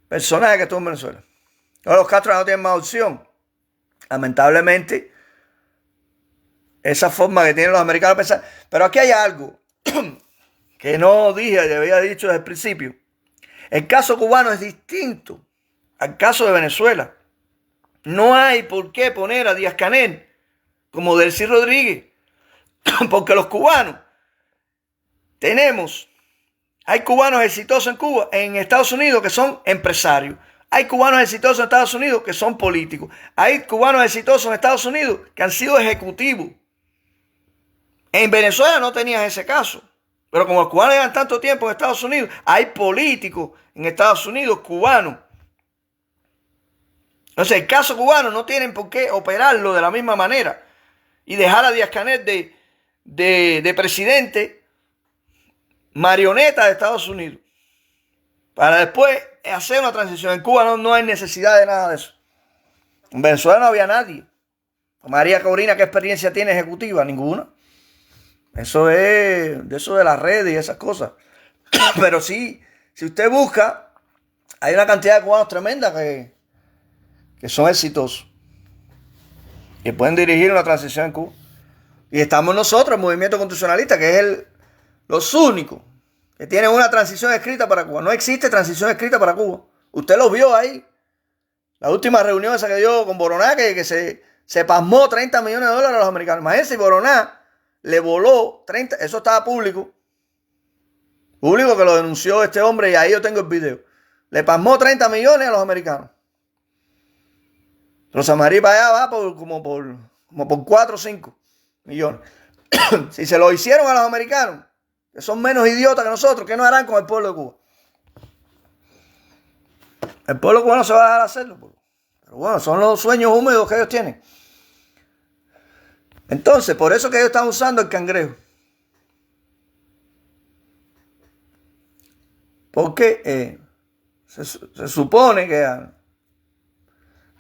personajes que estuvo en Venezuela. Ahora los Castro no tienen más opción. Lamentablemente, esa forma que tienen los americanos de pensar. Pero aquí hay algo que no dije, y había dicho desde el principio. El caso cubano es distinto al caso de Venezuela. No hay por qué poner a Díaz-Canel como Delcy Rodríguez, porque los cubanos hay cubanos exitosos en Cuba, en Estados Unidos, que son empresarios. Hay cubanos exitosos en Estados Unidos que son políticos. Hay cubanos exitosos en Estados Unidos que han sido ejecutivos. En Venezuela no tenías ese caso. Pero como los cubanos llevan tanto tiempo en Estados Unidos, hay políticos en Estados Unidos cubanos. Entonces, el caso cubano no tienen por qué operarlo de la misma manera y dejar a Díaz-Canel de presidente marioneta de Estados Unidos para después hacer una transición. En Cuba no hay necesidad de nada de eso. En Venezuela no había nadie. María Corina, ¿qué experiencia tiene ejecutiva? Ninguna. Eso es de las redes y esas cosas. Pero sí, si usted busca, hay una cantidad de cubanos tremenda que son exitosos, que pueden dirigir una transición en Cuba. Y estamos nosotros, el movimiento constitucionalista, que es los únicos que tienen una transición escrita para Cuba. No existe transición escrita para Cuba. Usted lo vio ahí. La última reunión esa que dio con Boroná, que se pasmó $30 millones a los americanos. Imagínense, Boroná le voló 30, eso estaba público que lo denunció este hombre, y ahí yo tengo el video. Le pasmó 30 millones a los americanos. Rosa María para allá va como por 4 o 5 millones. Si se lo hicieron a los americanos, que son menos idiotas que nosotros, ¿qué no harán con el pueblo de Cuba? El pueblo cubano se va a dejar hacerlo. Pero bueno, son los sueños húmedos que ellos tienen. Entonces, por eso que ellos están usando el cangrejo. Porque se supone que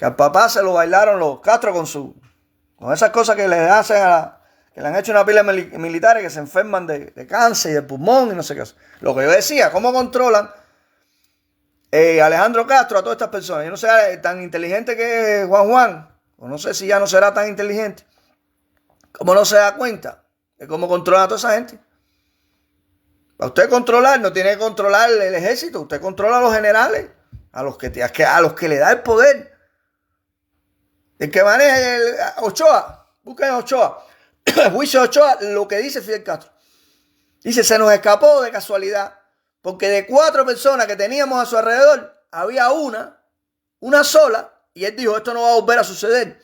al papá se lo bailaron los Castro con esas cosas que le hacen que le han hecho una pila de militares que se enferman de cáncer y de pulmón y no sé qué. Lo que yo decía, ¿cómo controlan Alejandro Castro a todas estas personas? Yo no sé tan inteligente que Juan, o no sé si ya no será tan inteligente. ¿Cómo no se da cuenta de cómo controla a toda esa gente? Para usted controlar, no tiene que controlar el ejército. Usted controla a los generales, a los que le da el poder. El que maneja Ochoa, busquen a Ochoa. El juicio de Ochoa, lo que dice Fidel Castro. Dice, se nos escapó de casualidad, porque de 4 personas que teníamos a su alrededor, había una sola, y él dijo, esto no va a volver a suceder.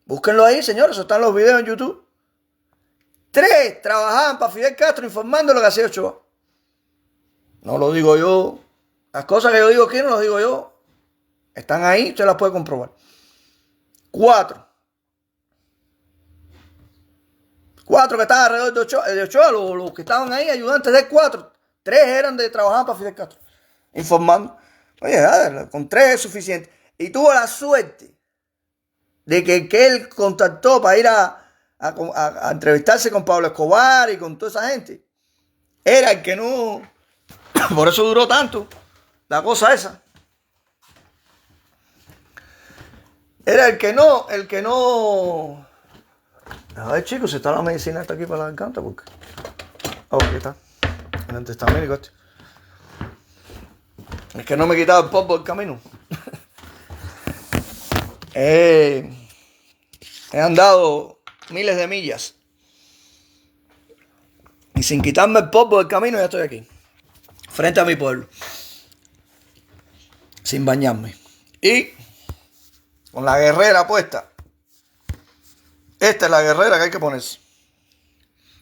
Búsquenlo ahí, señores, eso están los videos en YouTube. 3 trabajaban para Fidel Castro informando lo que hacía Ochoa. No lo digo yo. Las cosas que yo digo aquí no las digo yo. Están ahí, usted las puede comprobar. 4 que estaban alrededor de Ochoa, los que estaban ahí, ayudantes de 4. 3 eran trabajaban para Fidel Castro, informando. Oye, con 3 es suficiente. Y tuvo la suerte de que él contactó para ir a entrevistarse con Pablo Escobar y con toda esa gente. Era el que no... Por eso duró tanto la cosa esa. Era el que no... A ver, chicos, si está la medicina esta aquí para la garganta, porque... Oh, aquí está. El antihistamínico este. Es que no me he quitado el polvo del camino. He andado miles de millas y sin quitarme el polvo del camino ya estoy aquí, frente a mi pueblo, sin bañarme y con la guerrera puesta. Esta es la guerrera que hay que ponerse.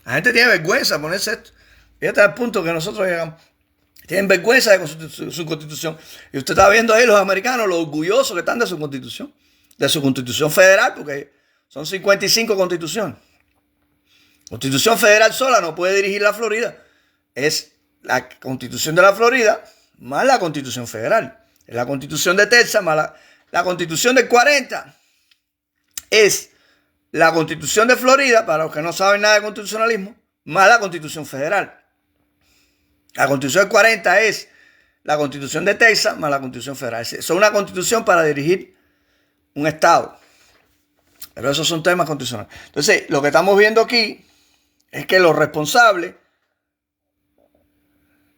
La gente tiene vergüenza de ponerse esto. Y este es el punto que nosotros llegamos. Tienen vergüenza de su constitución. Y usted está viendo ahí los americanos, los orgullosos que están de su constitución federal, porque son 55 constituciones. Constitución federal sola no puede dirigir la Florida. Es la constitución de la Florida más la constitución federal. Es la constitución de Texas más la constitución del 40. Es la constitución de Florida, para los que no saben nada de constitucionalismo, más la constitución federal. La constitución del 40 es la constitución de Texas más la constitución federal. Es una constitución para dirigir un estado. Pero esos son temas constitucionales. Entonces, lo que estamos viendo aquí es que los responsables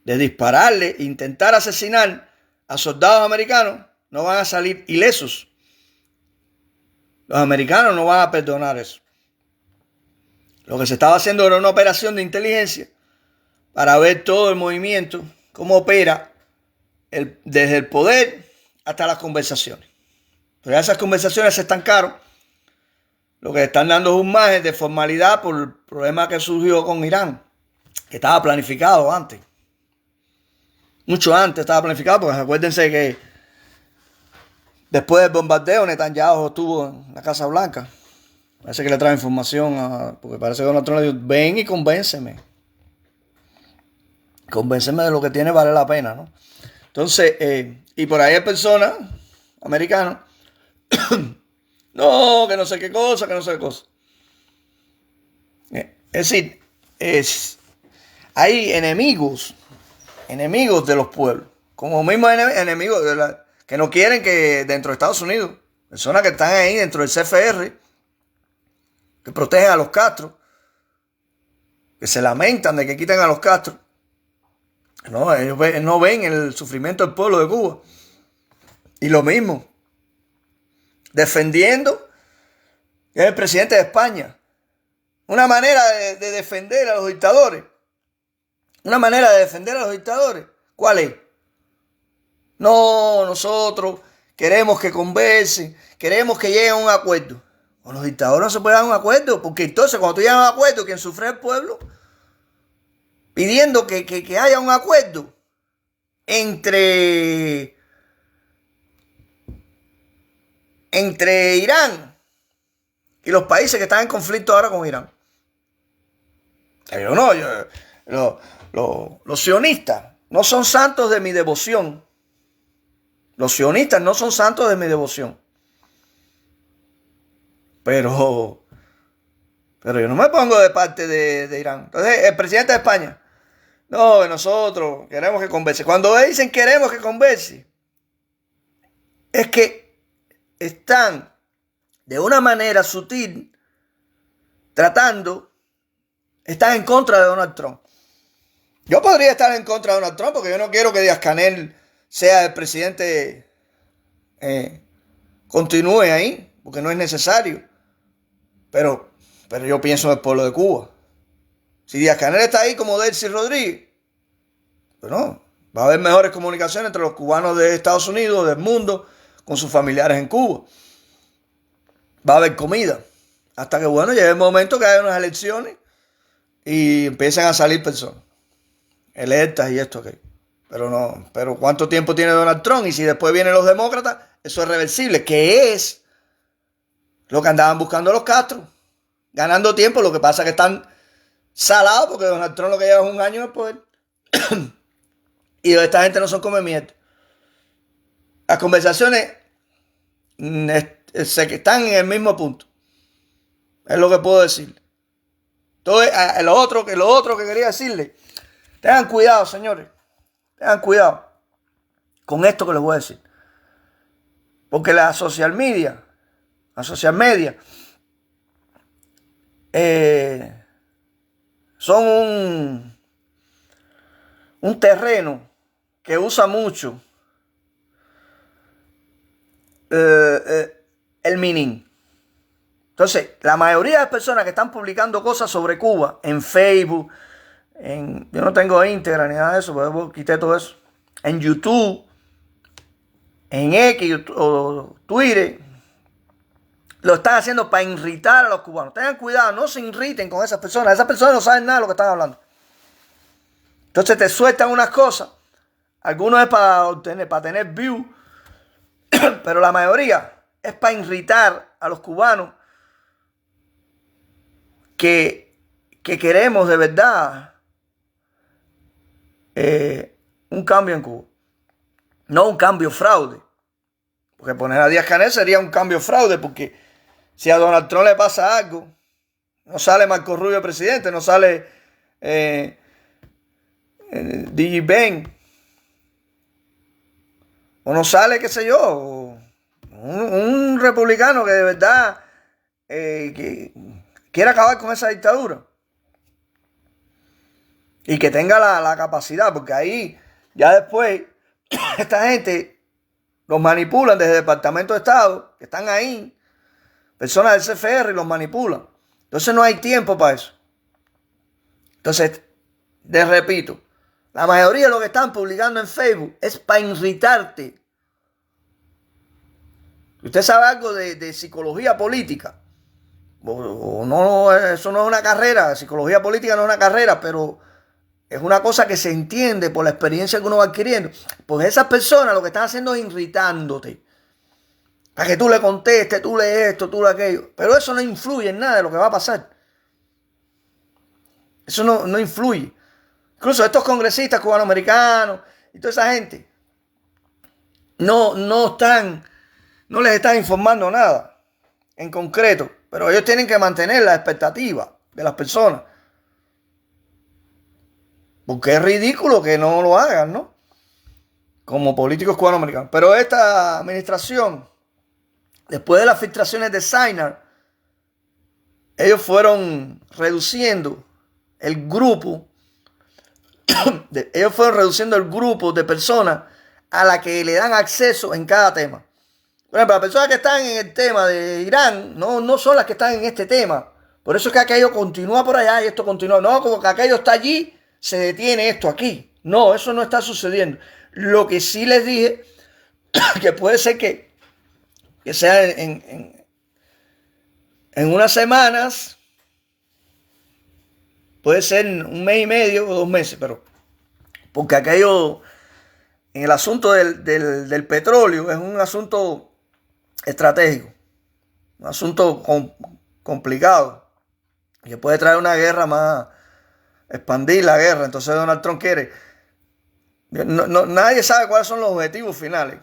de dispararle, intentar asesinar a soldados americanos, no van a salir ilesos. Los americanos no van a perdonar eso. Lo que se estaba haciendo era una operación de inteligencia para ver todo el movimiento, cómo opera desde el poder hasta las conversaciones. Pero esas conversaciones se estancaron. Lo que están dando es un margen de formalidad por el problema que surgió con Irán, que estaba planificado antes. Mucho antes estaba planificado, porque acuérdense que después del bombardeo Netanyahu estuvo en la Casa Blanca. Parece que le trae información, porque parece que Donald Trump le dijo, ven y convénceme. Convénceme de lo que tiene vale la pena, ¿no? Entonces, y por ahí hay personas americanas, no, que no sé qué cosa, que no sé qué cosa. Es decir, hay enemigos de los pueblos, como mismos enemigos que no quieren que dentro de Estados Unidos, personas que están ahí dentro del CFR, que protegen a los Castro, que se lamentan de que quiten a los Castro. No, ellos no ven el sufrimiento del pueblo de Cuba. Y lo mismo, defendiendo que es el presidente de España. Una manera de defender a los dictadores. Una manera de defender a los dictadores. ¿Cuál es? No, nosotros queremos que conversen, queremos que lleguen a un acuerdo. Con los dictadores no se puede dar un acuerdo, porque entonces cuando tú llegas a un acuerdo, quien sufre es el pueblo, pidiendo que haya un acuerdo entre Irán y los países que están en conflicto ahora con Irán. Los sionistas no son santos de mi devoción. Los sionistas no son santos de mi devoción. Pero yo no me pongo de parte de Irán. Entonces, el presidente de España, no, nosotros queremos que converse. Cuando dicen queremos que converse, es que están de una manera sutil están en contra de Donald Trump. Yo podría estar en contra de Donald Trump porque yo no quiero que Díaz-Canel sea el presidente, continúe ahí, porque no es necesario. Pero yo pienso en el pueblo de Cuba. Si Díaz-Canel está ahí como Delcy Rodríguez, pues no, va a haber mejores comunicaciones entre los cubanos de Estados Unidos, del mundo, con sus familiares en Cuba. Va a haber comida. Hasta que, bueno, llegue el momento que haya unas elecciones y empiecen a salir personas electas y esto, aquello. Pero ¿cuánto tiempo tiene Donald Trump? Y si después vienen los demócratas, eso es reversible, que es lo que andaban buscando los Castro, ganando tiempo. Lo que pasa es que están salados porque Donald Trump lo que lleva es un año en el poder. Y esta gente no son come mierda. Las conversaciones están en el mismo punto. Es lo que puedo decir. Entonces, lo otro que quería decirle, tengan cuidado, señores. Tengan cuidado con esto que les voy a decir. Porque la social media son un terreno que usa mucho el minín. Entonces, la mayoría de las personas que están publicando cosas sobre Cuba en Facebook, yo no tengo Instagram ni nada de eso, porque quité todo eso. En YouTube, en X o Twitter, lo están haciendo para irritar a los cubanos. Tengan cuidado, no se irriten con esas personas. Esas personas no saben nada de lo que están hablando. Entonces te sueltan unas cosas. Algunos es para tener views, pero la mayoría es para irritar a los cubanos que queremos de verdad un cambio en Cuba. No un cambio fraude. Porque poner a Díaz-Canel sería un cambio fraude, porque si a Donald Trump le pasa algo, no sale Marco Rubio presidente, no sale DJ Ben, o no sale, qué sé yo, un republicano que de verdad que quiere acabar con esa dictadura. Y que tenga la capacidad, porque ahí ya después esta gente los manipulan desde el Departamento de Estado, que están ahí, personas del CFR, y los manipulan. Entonces no hay tiempo para eso. Entonces, les repito, la mayoría de lo que están publicando en Facebook es para irritarte. ¿Usted sabe algo de psicología política? O no, eso no es una carrera, psicología política no es una carrera, pero es una cosa que se entiende por la experiencia que uno va adquiriendo. Pues esas personas lo que están haciendo es irritándote. Para que tú le contestes, tú lees esto, tú lees aquello. Pero eso no influye en nada de lo que va a pasar. Eso no influye. Incluso estos congresistas cubanoamericanos y toda esa gente no les están informando nada en concreto. Pero ellos tienen que mantener la expectativa de las personas. Porque es ridículo que no lo hagan, ¿no? Como políticos cubanoamericanos. Pero esta administración, después de las filtraciones de Sainar, ellos fueron reduciendo el grupo. Ellos fueron reduciendo el grupo de personas a la que le dan acceso en cada tema. Por ejemplo, las personas que están en el tema de Irán no son las que están en este tema. Por eso es que aquello continúa por allá y esto continúa. No, como que aquello está allí, se detiene esto aquí. No, eso no está sucediendo. Lo que sí les dije, que puede ser que sea en unas semanas, puede ser un mes y medio o 2 meses, pero porque aquello, en el asunto del petróleo, es un asunto estratégico, un asunto complicado, que puede traer una guerra más, expandir la guerra. Entonces Donald Trump quiere, nadie sabe cuáles son los objetivos finales.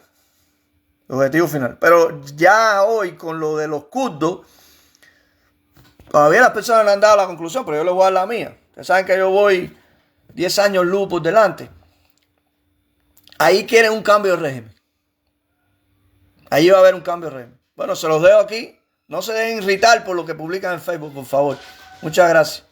Pero ya hoy, con lo de los kurdos, todavía las personas no han dado la conclusión, pero yo les voy a dar la mía. Ustedes saben que yo voy 10 años luz por delante. Ahí quieren un cambio de régimen. Ahí va a haber un cambio de régimen. Bueno, se los dejo aquí. No se dejen irritar por lo que publican en Facebook, por favor. Muchas gracias.